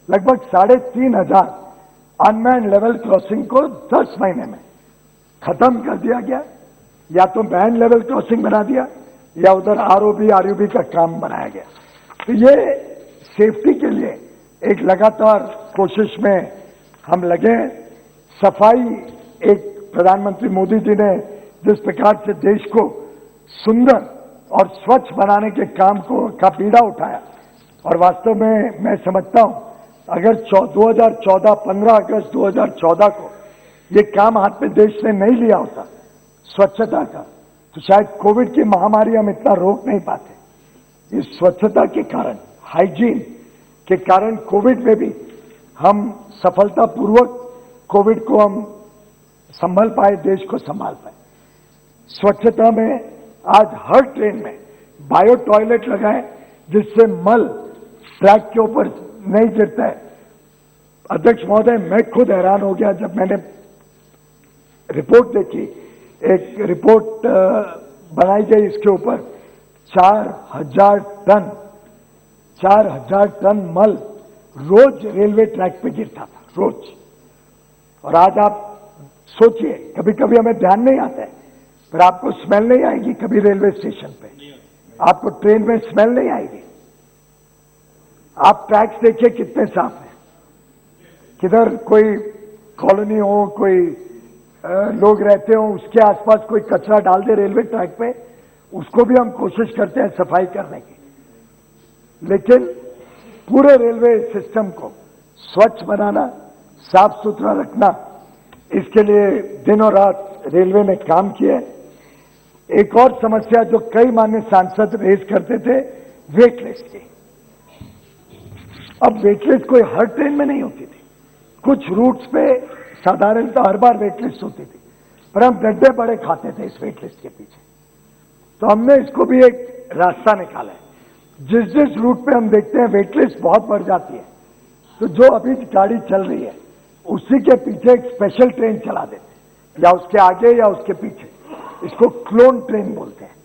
लगभग 3,500 अनमैन लेवल क्रॉसिंग को 10 महीने में खत्म कर दिया गया। या तो मैन लेवल क्रॉसिंग बना दिया या उधर आरओबी आरयूबी का काम बनाया गया। तो ये सेफ्टी के लिए एक लगातार कोशिश में हम लगे हैं। सफाई, एक प्रधानमंत्री मोदी जी ने जिस प्रकार से देश को सुंदर और स्वच्छ बनाने के काम का बीड़ा उठाया, और वास्तव में मैं समझता हूं अगर 2014 15 अगस्त 2014 को ये काम हाथ में देश ने नहीं लिया होता स्वच्छता का, तो शायद कोविड की महामारी हम इतना रोक नहीं पाते। इस स्वच्छता के कारण, हाइजीन के कारण कोविड में भी हम सफलतापूर्वक कोविड को हम संभाल पाए, देश को संभाल पाए। स्वच्छता में आज हर ट्रेन में बायो टॉयलेट लगाए जिससे मल ट्रैक के ऊपर नहीं गिरता है। अध्यक्ष महोदय, मैं खुद हैरान हो गया जब मैंने रिपोर्ट देखी। एक रिपोर्ट बनाई गई इसके ऊपर 4,000 टन मल रोज रेलवे ट्रैक पे गिरता था, रोज। और आज आप सोचिए, कभी कभी हमें ध्यान नहीं आता है, पर आपको स्मेल नहीं आएगी कभी रेलवे स्टेशन पे, आपको ट्रेन में स्मेल नहीं आएगी। आप ट्रैक्स देखिए कितने साफ हैं। किधर कोई कॉलोनी हो, कोई लोग रहते हो, उसके आसपास कोई कचरा डाल दे रेलवे ट्रैक पे, उसको भी हम कोशिश करते हैं सफाई करने की। लेकिन पूरे रेलवे सिस्टम को स्वच्छ बनाना, साफ सुथरा रखना, इसके लिए दिनों रात रेलवे ने काम किया है। एक और समस्या जो कई माननीय सांसद रेज करते थे, वेट लिस्ट की। अब वेट लिस्ट कोई हर ट्रेन में नहीं होती थी, कुछ रूट्स पे साधारणतः हर बार वेट लिस्ट होती थी, पर हम गड्ढे बड़े खाते थे इस वेट लिस्ट के पीछे। तो हमने इसको भी एक रास्ता निकाला है। जिस जिस रूट पे हम देखते हैं वेट लिस्ट बहुत बढ़ जाती है, तो जो अभी गाड़ी चल रही है उसी के पीछे एक स्पेशल ट्रेन चला देते हैं, या उसके आगे या उसके पीछे। इसको क्लोन ट्रेन बोलते हैं।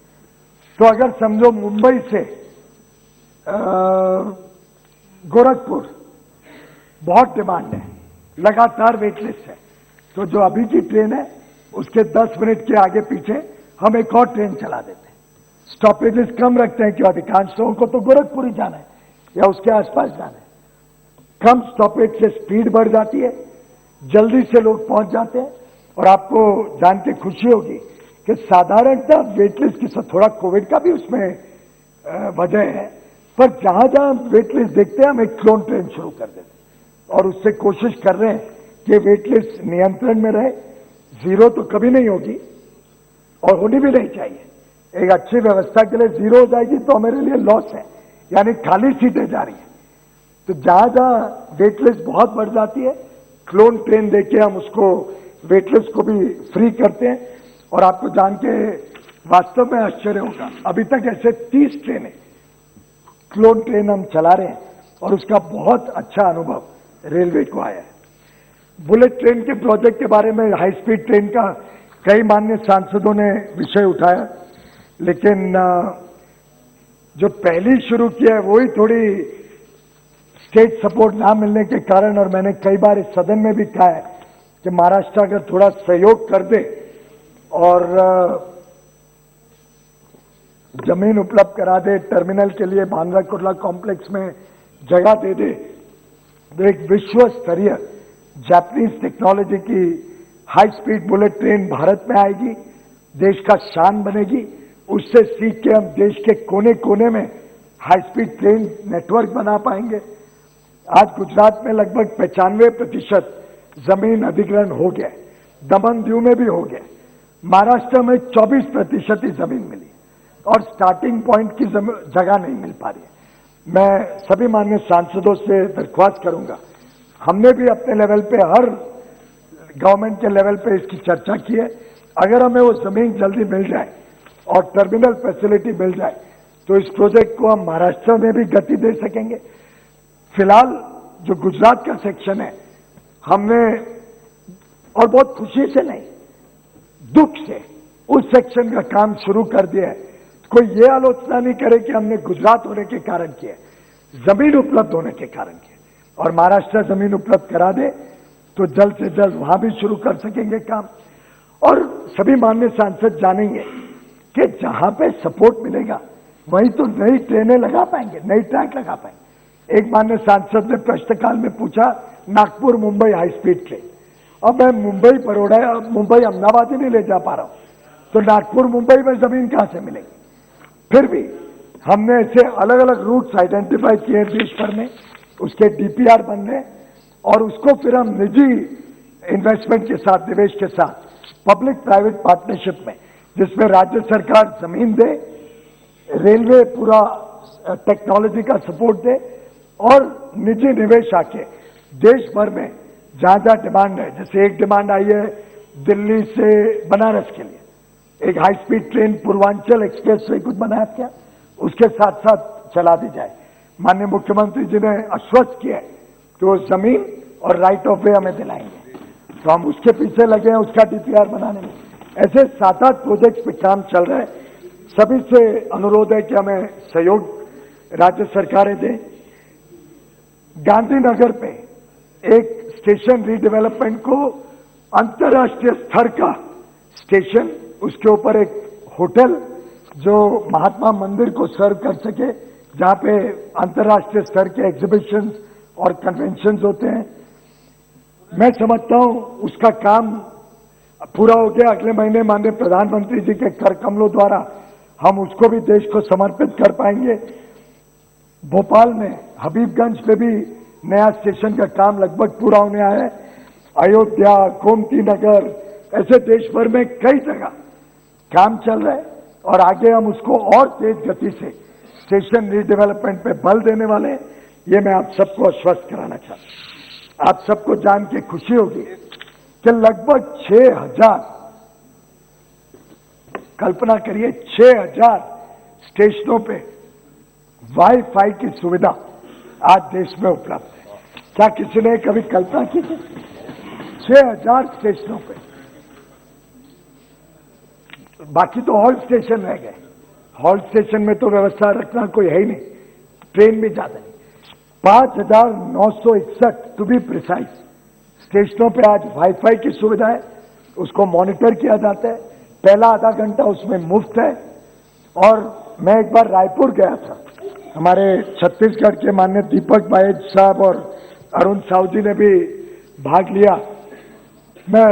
तो अगर समझो मुंबई से गोरखपुर बहुत डिमांड है, लगातार वेट लिस्ट है, तो जो अभी की ट्रेन है उसके 10 मिनट के आगे पीछे हम एक और ट्रेन चला देते हैं। स्टॉपेजेस कम रखते हैं कि अधिकांश लोगों को तो गोरखपुर ही जाना है या उसके आसपास जाना है। कम स्टॉपेज से स्पीड बढ़ जाती है, जल्दी से लोग पहुंच जाते हैं, और आपको जान के खुशी होगी कि साधारणतः वेटलिस्ट के साथ थोड़ा कोविड का भी उसमें वजह है, पर जहां जहां वेटलिस्ट देखते हैं हम एक क्लोन ट्रेन शुरू कर देते हैं और उससे कोशिश कर रहे हैं कि वेटलिस्ट नियंत्रण में रहे। जीरो तो कभी नहीं होगी और होनी भी नहीं चाहिए। एक अच्छी व्यवस्था के लिए जीरो हो जाएगी तो मेरे लिए लॉस है, यानी खाली सीटें जा रही है। तो जहां जहां वेटलिस्ट बहुत बढ़ जाती है, क्लोन ट्रेन देके हम उसको वेटलिस्ट को भी फ्री करते हैं। और आपको जान के वास्तव में आश्चर्य होगा, अभी तक ऐसे 30 ट्रेनें क्लोन ट्रेन हम चला रहे हैं और उसका बहुत अच्छा अनुभव रेलवे को आया है। बुलेट ट्रेन के प्रोजेक्ट के बारे में, हाई स्पीड ट्रेन का कई माननीय सांसदों ने विषय उठाया, लेकिन जो पहली शुरू किया है वही थोड़ी स्टेट सपोर्ट ना मिलने के कारण, और मैंने कई बार इस सदन में भी कहा है कि महाराष्ट्र अगर थोड़ा सहयोग कर दे और जमीन उपलब्ध करा दे, टर्मिनल के लिए बांद्रा कुर्ला कॉम्प्लेक्स में जगह दे दे, तो एक विश्व स्तरीय जापानीज टेक्नोलॉजी की high speed bullet train Bharat में आएगी, देश का शान बनेगी। उससे सीख के हम देश के कोने कोने में हाई स्पीड ट्रेन नेटवर्क बना पाएंगे। आज गुजरात में लगभग 95% जमीन अधिग्रहण हो गया, दमन दीव में भी हो गया, महाराष्ट्र में 24% ही जमीन मिली और स्टार्टिंग पॉइंट की जगह नहीं मिल पा रही है। मैं सभी माननीय सांसदों से दरख्वास्त करूंगा, हमने भी अपने लेवल पे, हर गवर्नमेंट के लेवल पे इसकी चर्चा की है। अगर हमें वो जमीन जल्दी मिल जाए और टर्मिनल फैसिलिटी मिल जाए तो इस प्रोजेक्ट को हम महाराष्ट्र में भी गति दे सकेंगे। फिलहाल जो गुजरात का सेक्शन है, हमने, और बहुत खुशी से नहीं, दुख से उस सेक्शन का काम शुरू कर दिया है। कोई ये आलोचना नहीं करे कि हमने गुजरात होने के कारण किया, जमीन उपलब्ध होने के कारण किया। और महाराष्ट्र जमीन उपलब्ध करा दे तो जल्द से जल्द वहां भी शुरू कर सकेंगे काम। और सभी माननीय सांसद जानेंगे कि जहां पे सपोर्ट मिलेगा वहीं तो नई ट्रेनें लगा पाएंगे, नई ट्रैक लगा पाएंगे। एक माननीय सांसद ने प्रश्नकाल में पूछा, Nagpur Mumbai high speed train, अब मैं मुंबई बड़ौदा, मुंबई अहमदाबाद ही नहीं ले जा पा रहा हूं, तो नागपुर मुंबई में जमीन कहां से मिलेगी? फिर भी हमने ऐसे अलग अलग रूट्स आइडेंटिफाई किए देश भर में, उसके डीपीआर बन रहे और उसको फिर हम निजी इन्वेस्टमेंट के साथ, निवेश के साथ, पब्लिक प्राइवेट पार्टनरशिप में, जिसमें राज्य सरकार जमीन दे, रेलवे पूरा टेक्नोलॉजी का सपोर्ट दे और निजी निवेश आके देश भर में जहां जहां डिमांड है, जैसे एक डिमांड आई है दिल्ली से बनारस के लिए, एक high speed train Purvanchal express way कुछ बनाया क्या, उसके साथ साथ चला दी जाए। माननीय मुख्यमंत्री जी ने आश्वस्त किया है कि वो जमीन और राइट ऑफ वे हमें दिलाएंगे, तो हम उसके पीछे लगे हैं, उसका डीपीआर बनाने में। ऐसे 7-8 प्रोजेक्ट्स पे काम चल रहा है। सभी से अनुरोध है कि हमें सहयोग राज्य सरकारें दें। गांधीनगर पे एक स्टेशन रीडेवलपमेंट को अंतर्राष्ट्रीय स्तर का स्टेशन, उसके ऊपर एक होटल जो महात्मा मंदिर को सर्व कर सके, जहां पे अंतर्राष्ट्रीय स्तर के एग्जीबिशन और कन्वेंशन होते हैं। मैं समझता हूं उसका काम पूरा हो गया। अगले महीने माननीय प्रधानमंत्री जी के कर कमलों द्वारा हम उसको भी देश को समर्पित कर पाएंगे। भोपाल में हबीबगंज पे भी नया स्टेशन का काम लगभग पूरा होने आया है। अयोध्या, गोमती नगर, ऐसे देश भर में कई जगह काम चल रहा है और आगे हम उसको और तेज गति से स्टेशन रीडेवलपमेंट पे बल देने वाले हैं। ये मैं आप सबको आश्वस्त कराना चाहता हूं। आप सबको जान के खुशी होगी कि लगभग 6000, कल्पना करिए 6000 स्टेशनों पे वाईफाई की सुविधा आज देश में उपलब्ध है। क्या किसी ने कभी कल्पना की थी? 6000 स्टेशनों पे, बाकी तो हॉल्ट स्टेशन रह गए। हॉल्ट स्टेशन में तो व्यवस्था रखना कोई है ही नहीं, ट्रेन भी ज्यादा नहीं। 5961 टू बी प्रिसाइज स्टेशनों पे आज वाईफाई की सुविधा है, उसको मॉनिटर किया जाता है। पहला आधा घंटा उसमें मुफ्त है। और मैं एक बार रायपुर गया था, हमारे छत्तीसगढ़ के माननीय दीपक बायज साहब और अरुण साहू जी ने भी भाग लिया। मैं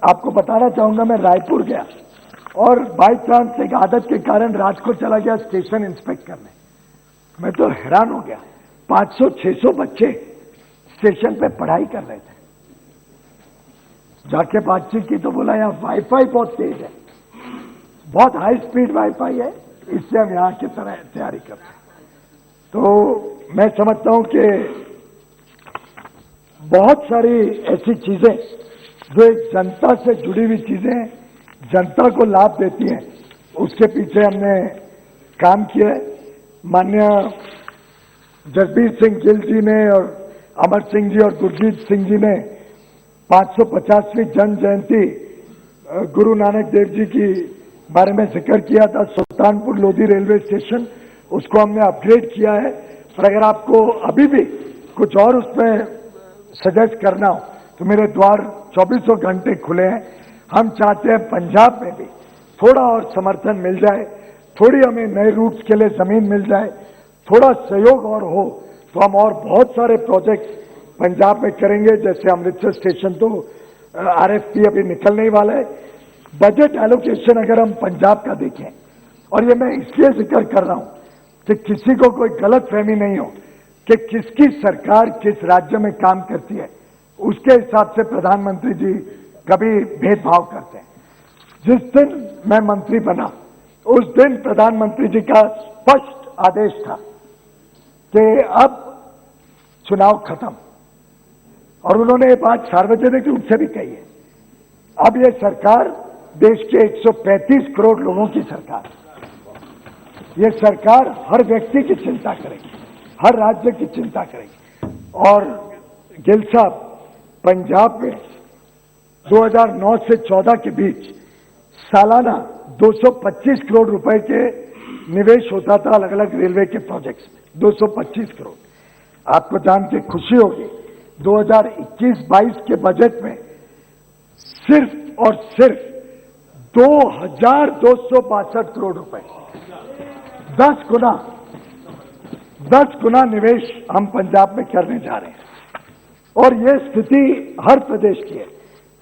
आपको बताना चाहूंगा, मैं रायपुर गया और बाई चांस एक आदत के कारण रात को चला गया स्टेशन इंस्पेक्ट करने। मैं तो हैरान हो गया, 500-600 बच्चे स्टेशन पे पढ़ाई कर रहे थे। जाके बातचीत की तो बोला यहाँ वाईफाई बहुत तेज है, बहुत हाई स्पीड वाईफाई है, इससे हम यहाँ की तरह तैयारी करते हैं। तो मैं समझता हूं कि बहुत सारी ऐसी चीजें जो एक जनता से जुड़ी हुई चीजें हैं, जनता को लाभ देती हैं, उसके पीछे हमने काम किया है। माननीय जसबीर सिंह गिल जी ने और अमर सिंह जी और गुरजीत सिंह जी ने 550वीं जन्म जयंती गुरु नानक देव जी की बारे में जिक्र किया था। सुल्तानपुर लोधी रेलवे स्टेशन, उसको हमने अपग्रेड किया है। पर अगर आपको अभी भी कुछ और उसमें सजेस्ट करना हो तो मेरे द्वार 24 घंटे खुले हैं। हम चाहते हैं पंजाब में भी थोड़ा और समर्थन मिल जाए, थोड़ी हमें नए रूट्स के लिए जमीन मिल जाए, थोड़ा सहयोग और हो तो हम और बहुत सारे प्रोजेक्ट पंजाब में करेंगे। जैसे अमृतसर स्टेशन तो RFP अभी निकलने ही वाला है। बजट एलोकेशन अगर हम पंजाब का देखें, और ये मैं इसलिए जिक्र कर रहा हूं कि किसी को कोई गलत फहमी नहीं हो कि किसकी सरकार किस राज्य में काम करती है, उसके हिसाब से प्रधानमंत्री जी कभी भेदभाव करते हैं। जिस दिन मैं मंत्री बना उस दिन प्रधानमंत्री जी का स्पष्ट आदेश था कि अब चुनाव खत्म, और उन्होंने ये बात सार्वजनिक रूप से भी कही है। अब ये सरकार देश के 135 करोड़ लोगों की सरकार, ये सरकार हर व्यक्ति की चिंता करेगी, हर राज्य की चिंता करेगी। और गिल साहब, पंजाब में 2009 से 14 के बीच सालाना 225 करोड़ रुपए के निवेश होता था अलग अलग रेलवे के प्रोजेक्ट्स में, 225 करोड़। आपको जान के खुशी होगी 2021-22 के बजट में सिर्फ और सिर्फ 2262 करोड़ रुपए, 10 गुना निवेश हम पंजाब में करने जा रहे हैं। और ये स्थिति हर प्रदेश की है।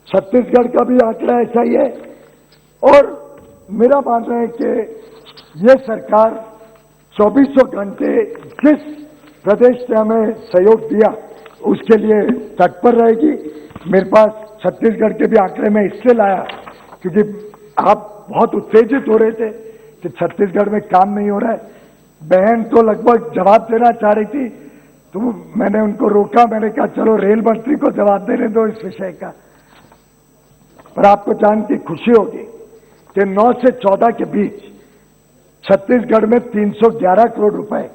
छत्तीसगढ़ का भी आंकड़ा ऐसा ही है। और मेरा मानना है कि ये सरकार 24 घंटे जिस प्रदेश ने हमें सहयोग दिया उसके लिए तत्पर रहेगी। मेरे पास छत्तीसगढ़ के भी आंकड़े में इसलिए लाया क्योंकि आप बहुत उत्तेजित हो रहे थे कि छत्तीसगढ़ में काम नहीं हो रहा है। बहन तो लगभग जवाब देना चाह रही थी, तो मैंने उनको रोका। मैंने कहा चलो रेल मंत्री को जवाब देने दो इस विषय का। पर आपको जान की खुशी होगी कि 9 से 14 के बीच छत्तीसगढ़ में 311 करोड़ रुपए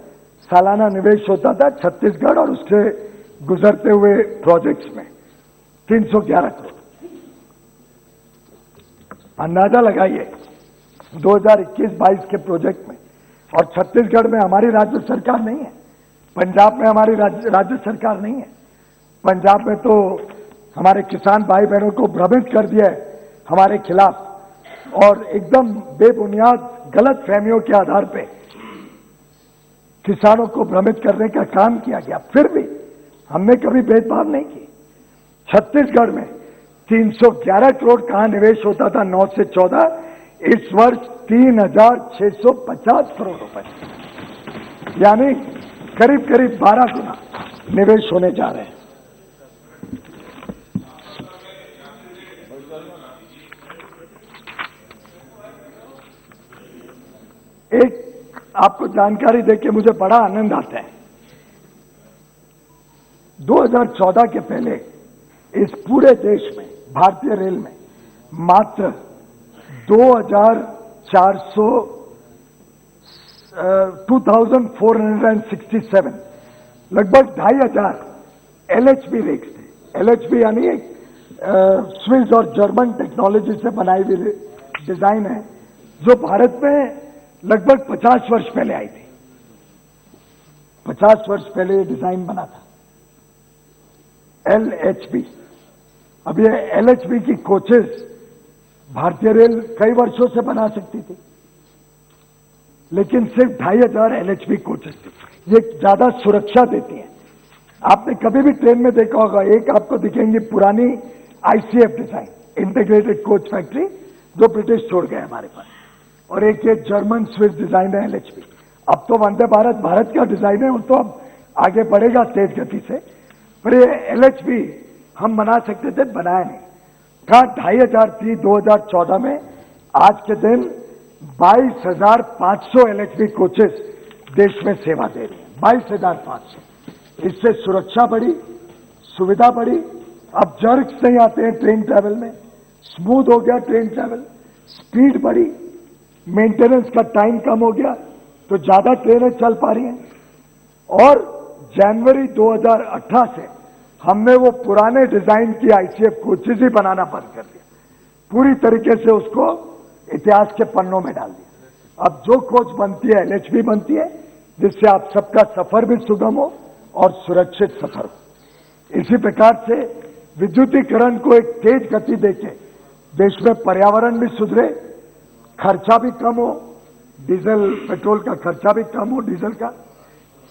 सालाना निवेश होता था, छत्तीसगढ़ और उससे गुजरते हुए प्रोजेक्ट्स में 311 करोड़। अंदाजा लगाइए 2021-22 के प्रोजेक्ट में। और छत्तीसगढ़ में हमारी राज्य सरकार नहीं है, पंजाब में हमारी राज्य सरकार नहीं है। पंजाब में तो हमारे किसान भाई बहनों को भ्रमित कर दिया है हमारे खिलाफ, और एकदम बेबुनियाद गलत फहमियों के आधार पे किसानों को भ्रमित करने का काम किया गया। फिर भी हमने कभी भेदभाव नहीं की। छत्तीसगढ़ में 311 करोड़ कहां निवेश होता था 9 से 14, इस वर्ष 3650 करोड़ रुपए, यानी करीब करीब 12 गुना निवेश होने जा रहे हैं। एक आपको जानकारी देके मुझे बड़ा आनंद आता है। 2014 के पहले इस पूरे देश में भारतीय रेल में मात्र 2467 लगभग 2500 LHB रिग्स थे। LHB यानी एक स्विस और जर्मन टेक्नोलॉजी से बनाई हुई डिजाइन है जो भारत में लगभग 50 वर्ष पहले आई थी। 50 वर्ष पहले ये डिजाइन बना था LHB। अब ये LHB की कोचेस भारतीय रेल कई वर्षों से बना सकती थी, लेकिन सिर्फ 2500 LHB कोचेस थी। ये ज्यादा सुरक्षा देती हैं। आपने कभी भी ट्रेन में देखा होगा, एक आपको दिखेंगी पुरानी ICF design, integrated coach factory जो ब्रिटिश छोड़ गए हमारे पास, और एक ये जर्मन स्विस डिजाइन है LHB। अब तो वंदे भारत भारत का डिजाइन है, वो तो अब आगे बढ़ेगा तेज गति से, पर ये LHB हम बना सकते थे, बनाया नहीं। कहा 2500 थी 2014 में, आज के दिन 22,500 LHB कोचेस देश में सेवा दे रहे हैं, 22,500। इससे सुरक्षा बढ़ी, सुविधा बढ़ी, अब जर्क्स नहीं आते हैं ट्रेन ट्रैवल में, स्मूथ हो गया ट्रेन ट्रैवल, स्पीड बढ़ी, मेंटेनेंस का टाइम कम हो गया, तो ज्यादा ट्रेनें चल पा रही हैं। और जनवरी 2018 से हमने वो पुराने डिजाइन की ICF कोचेज ही बनाना बंद कर दिया, पूरी तरीके से उसको इतिहास के पन्नों में डाल दिया। अब जो कोच बनती है LHB बनती है, जिससे आप सबका सफर भी सुगम हो और सुरक्षित सफर हो। इसी प्रकार से विद्युतीकरण को एक तेज गति देके देश में पर्यावरण भी सुधरे, खर्चा भी कम हो, डीजल पेट्रोल का खर्चा भी कम हो डीजल का,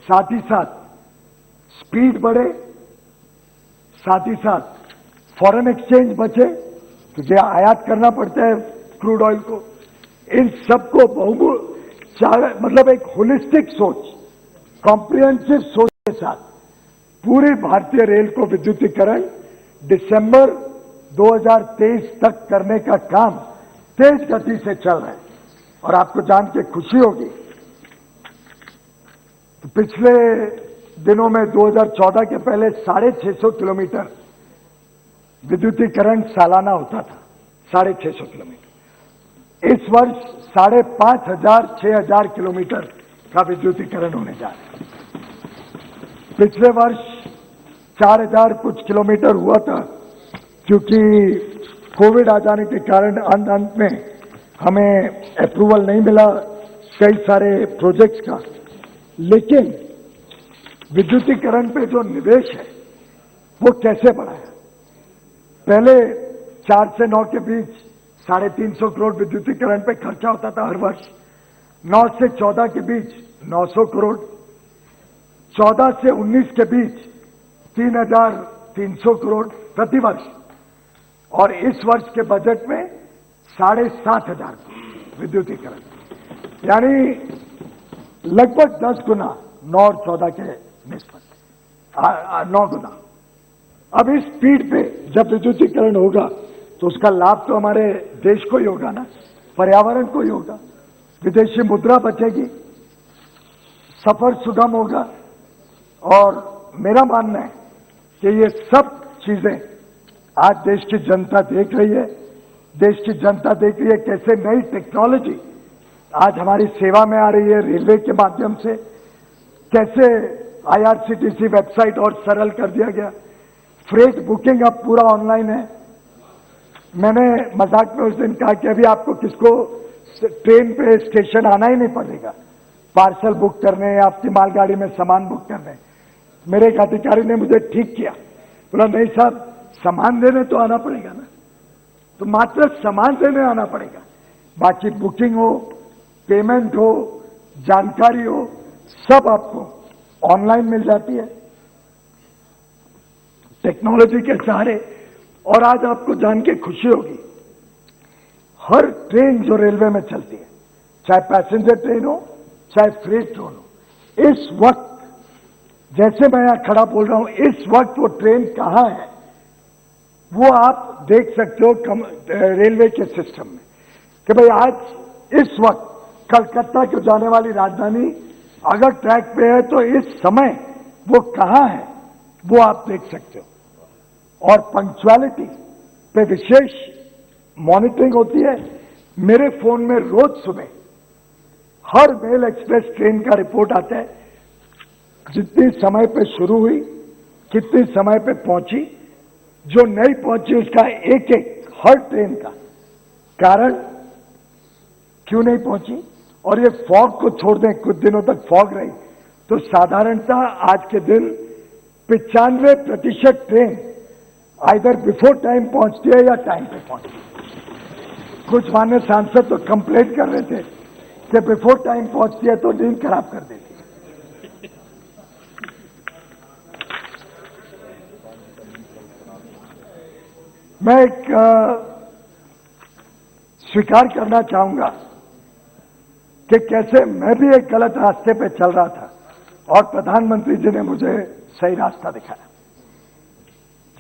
साथ ही साथ स्पीड बढ़े, साथ ही साथ फॉरेन एक्सचेंज बचे, क्योंकि आयात करना पड़ता है क्रूड ऑयल को। इन सबको मतलब एक होलिस्टिक सोच, कॉम्प्रिहेंसिव सोच के साथ पूरी भारतीय रेल को विद्युतीकरण दिसंबर 2023 तक करने का काम तेज गति से चल रहा है। और आपको जान के खुशी होगी, तो पिछले दिनों में 2014 के पहले 650 किलोमीटर विद्युतीकरण सालाना होता था, 650 किलोमीटर। इस वर्ष 5,500 6,000 किलोमीटर का विद्युतीकरण होने जा रहा है। पिछले वर्ष 4,000 कुछ किलोमीटर हुआ था, क्योंकि कोविड आ जाने के कारण अंत में हमें अप्रूवल नहीं मिला कई सारे प्रोजेक्ट्स का। लेकिन विद्युतीकरण पे जो निवेश है वो कैसे बढ़ा है? पहले 4 से 9 के बीच 350 करोड़ विद्युतीकरण पे खर्चा होता था हर वर्ष, 9 से 14 के बीच 900 करोड़, 14 से 19 के बीच 3,300 करोड़ प्रति वर्ष, और इस वर्ष के बजट में 7,500 विद्युतीकरण, यानी लगभग 10 गुना 9 और 14 के निस्बत 9 गुना। अब इस स्पीड पे जब विद्युतीकरण होगा तो उसका लाभ तो हमारे देश को ही होगा ना, पर्यावरण को ही होगा, विदेशी मुद्रा बचेगी, सफर सुगम होगा। और मेरा मानना है कि ये सब चीजें आज देश की जनता देख रही है। देश की जनता देख रही है कैसे नई टेक्नोलॉजी आज हमारी सेवा में आ रही है रेलवे के माध्यम से, कैसे IRCTC वेबसाइट और सरल कर दिया गया, फ्रेट बुकिंग अब पूरा ऑनलाइन है। मैंने मजाक में उस दिन कहा कि अभी आपको किसको ट्रेन पे स्टेशन आना ही नहीं पड़ेगा पार्सल बुक करने या आपकी मालगाड़ी में सामान बुक करने। मेरे एक अधिकारी ने मुझे ठीक किया, बोला नहीं साहब, सामान देने तो आना पड़ेगा ना, तो मात्र सामान देने आना पड़ेगा, बाकी बुकिंग हो, पेमेंट हो, जानकारी हो, सब आपको ऑनलाइन मिल जाती है टेक्नोलॉजी के सहारे। और आज आपको जान के खुशी होगी, हर ट्रेन जो रेलवे में चलती है, चाहे पैसेंजर ट्रेन हो चाहे फ्रेट ट्रेन हो, इस वक्त जैसे मैं यहां खड़ा बोल रहा हूं, इस वक्त वो ट्रेन कहां है वो आप देख सकते हो रेलवे के सिस्टम में, कि भाई आज इस वक्त कलकत्ता को जाने वाली राजधानी अगर ट्रैक पे है तो इस समय वो कहां है वो आप देख सकते हो। और पंक्चुअलिटी पे विशेष मॉनिटरिंग होती है। मेरे फोन में रोज सुबह हर मेल एक्सप्रेस ट्रेन का रिपोर्ट आता है, जितनी समय पे शुरू हुई, कितने समय पे पहुंची, जो नहीं पहुंची उसका एक एक हर ट्रेन का कारण क्यों नहीं पहुंची। और ये फॉग को छोड़ दें, कुछ दिनों तक फॉग रही तो साधारणतः आज के दिन 95% ट्रेन आइदर बिफोर टाइम पहुंचती है या टाइम पे पहुंचती है। कुछ मान्य सांसद तो कंप्लेंट कर रहे थे कि बिफोर टाइम पहुंचती है तो नींद खराब कर देती है। मैं एक स्वीकार करना चाहूंगा कि कैसे मैं भी एक गलत रास्ते पे चल रहा था और प्रधानमंत्री जी ने मुझे सही रास्ता दिखाया।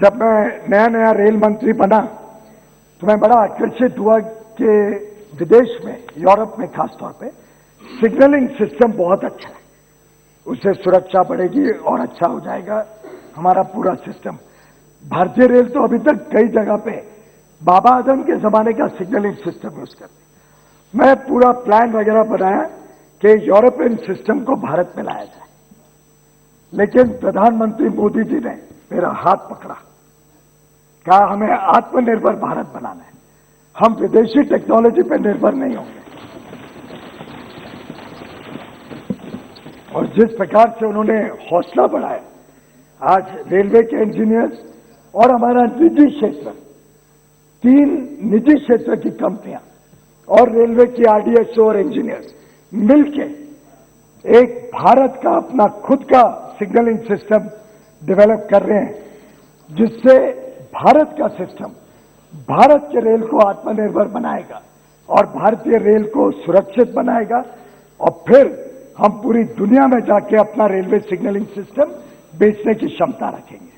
जब मैं नया नया रेल मंत्री बना तो मैं बड़ा आकर्षित हुआ कि विदेश में, यूरोप में खासतौर पे सिग्नलिंग सिस्टम बहुत अच्छा है, उससे सुरक्षा बढ़ेगी और अच्छा हो जाएगा हमारा पूरा सिस्टम। भारतीय रेल तो अभी तक कई जगह पे बाबा आदम के जमाने का सिग्नलिंग सिस्टम यूज करती। मैं पूरा प्लान वगैरह बनाया कि यूरोपियन सिस्टम को भारत में लाया जाए, लेकिन प्रधानमंत्री मोदी जी ने मेरा हाथ पकड़ा, कहा हमें आत्मनिर्भर भारत बनाना है, हम विदेशी टेक्नोलॉजी पर निर्भर नहीं होंगे। और जिस प्रकार से उन्होंने हौसला बढ़ाया, आज रेलवे के इंजीनियर्स और हमारा निजी क्षेत्र, 3 निजी क्षेत्र की कंपनियां और रेलवे की आरडीएसओ और इंजीनियर्स मिलके एक भारत का अपना खुद का सिग्नलिंग सिस्टम डेवलप कर रहे हैं, जिससे भारत का सिस्टम भारत के रेल को आत्मनिर्भर बनाएगा और भारतीय रेल को सुरक्षित बनाएगा, और फिर हम पूरी दुनिया में जाके अपना रेलवे सिग्नलिंग सिस्टम बेचने की क्षमता रखेंगे।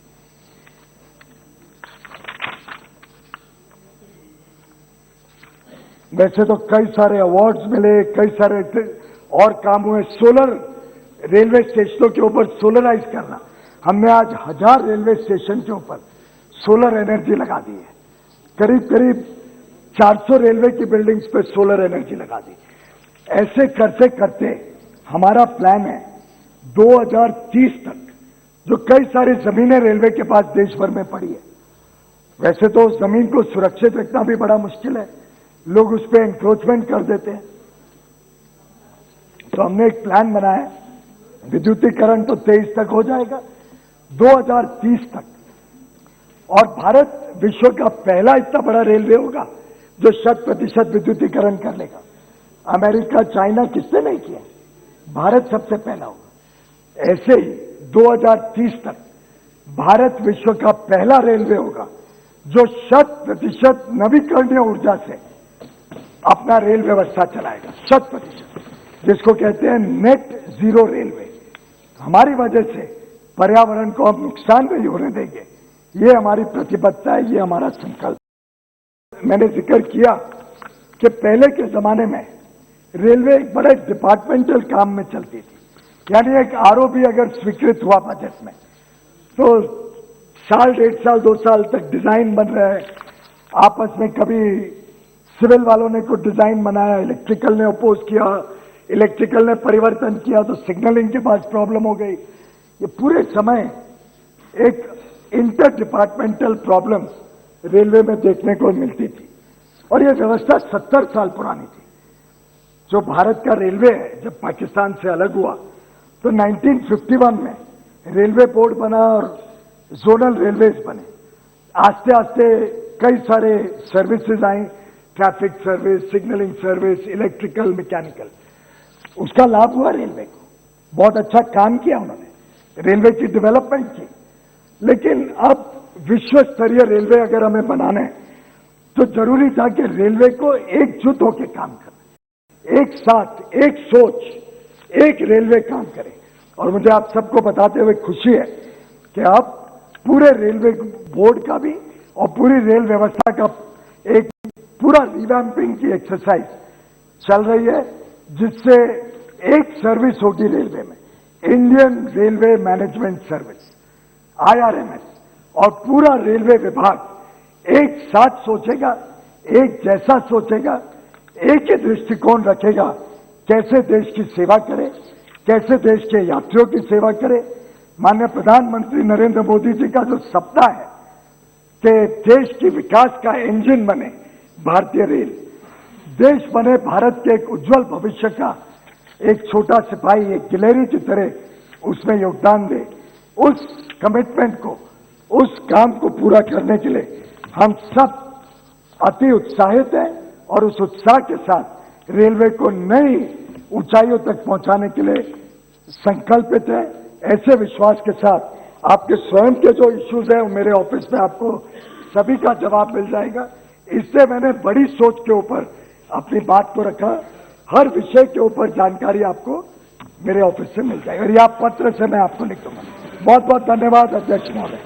वैसे तो कई सारे अवार्ड्स मिले, कई सारे और काम हुए। सोलर रेलवे स्टेशनों के ऊपर सोलराइज करना, हमने आज 1000 रेलवे स्टेशन के ऊपर सोलर एनर्जी लगा दी है। करीब करीब 400 रेलवे की बिल्डिंग्स पे सोलर एनर्जी लगा दी। ऐसे करते करते हमारा प्लान है 2030 तक, जो कई सारी जमीनें रेलवे के पास देश भर में पड़ी है, वैसे तो उस जमीन को सुरक्षित रखना भी बड़ा मुश्किल है, लोग उस पर एंक्रोचमेंट कर देते हैं। तो हमने एक प्लान बनाया, विद्युतीकरण तो 23 तक हो जाएगा, 2030 तक, और भारत विश्व का पहला इतना बड़ा रेलवे होगा जो 100% विद्युतीकरण कर लेगा। अमेरिका, चाइना किसने नहीं किया, भारत सबसे पहला होगा। ऐसे ही 2030 तक भारत विश्व का पहला रेलवे होगा जो 100% नवीकरणीय ऊर्जा से अपना रेल व्यवस्था चलाएगा, 100%, जिसको कहते हैं नेट जीरो रेलवे। हमारी वजह से पर्यावरण को हम नुकसान नहीं होने देंगे, ये हमारी प्रतिबद्धता है, ये हमारा संकल्प। मैंने जिक्र किया कि पहले के जमाने में रेलवे एक बड़े डिपार्टमेंटल काम में चलती थी, यानी एक आरओबी अगर स्वीकृत हुआ बजट में तो साल, 1.5 साल, 2 साल तक डिजाइन बन रहा है, आपस में कभी सिविल वालों ने कुछ डिजाइन बनाया, इलेक्ट्रिकल ने अपोज किया, इलेक्ट्रिकल ने परिवर्तन किया तो सिग्नलिंग के पास प्रॉब्लम हो गई। ये पूरे समय एक इंटर डिपार्टमेंटल प्रॉब्लम रेलवे में देखने को मिलती थी, और यह व्यवस्था 70 साल पुरानी थी। जो भारत का रेलवे है, जब पाकिस्तान से अलग हुआ तो 1951 में रेलवे बोर्ड बना और जोनल रेलवेज बने। आस्ते आस्ते कई सारे services I, traffic service, signalling service, electrical, mechanical. उसका लाभ हुआ रेलवे को, बहुत अच्छा काम किया उन्होंने, रेलवे की डेवलपमेंट की। लेकिन अब विश्व स्तरीय रेलवे अगर हमें बनाना है तो जरूरी था कि रेलवे को एकजुट होकर काम करना, एक साथ, एक सोच, एक रेलवे काम करे। और मुझे आप सबको बताते हुए खुशी है कि अब पूरे रेलवे बोर्ड का भी और पूरी रेल व्यवस्था का एक पूरा रिवैम्पिंग की एक्सरसाइज चल रही है, जिससे एक सर्विस होगी रेलवे में, Indian railway management service, IRMS, और पूरा रेलवे विभाग एक साथ सोचेगा, एक जैसा सोचेगा, एक ही दृष्टिकोण रखेगा, कैसे देश की सेवा करे, कैसे देश के यात्रियों की सेवा करे। माननीय प्रधानमंत्री नरेंद्र मोदी जी का जो सपना है कि देश की विकास का इंजन बने भारतीय रेल, देश बने भारत के एक उज्जवल भविष्य का एक छोटा सिपाही, एक गिलहरी की तरह उसमें योगदान दे, उस कमिटमेंट को, उस काम को पूरा करने के लिए हम सब अति उत्साहित हैं और उस उत्साह के साथ रेलवे को नई ऊंचाइयों तक पहुंचाने के लिए संकल्पित है। ऐसे विश्वास के साथ आपके स्वयं के जो इश्यूज हैं वो मेरे ऑफिस में आपको सभी का जवाब मिल जाएगा। इससे मैंने बड़ी सोच के ऊपर अपनी बात को रखा। हर विषय के ऊपर जानकारी आपको मेरे ऑफिस से मिल जाएगी और यह पत्र से मैं आपको लिख दूंगा। बहुत बहुत धन्यवाद अध्यक्ष महोदय।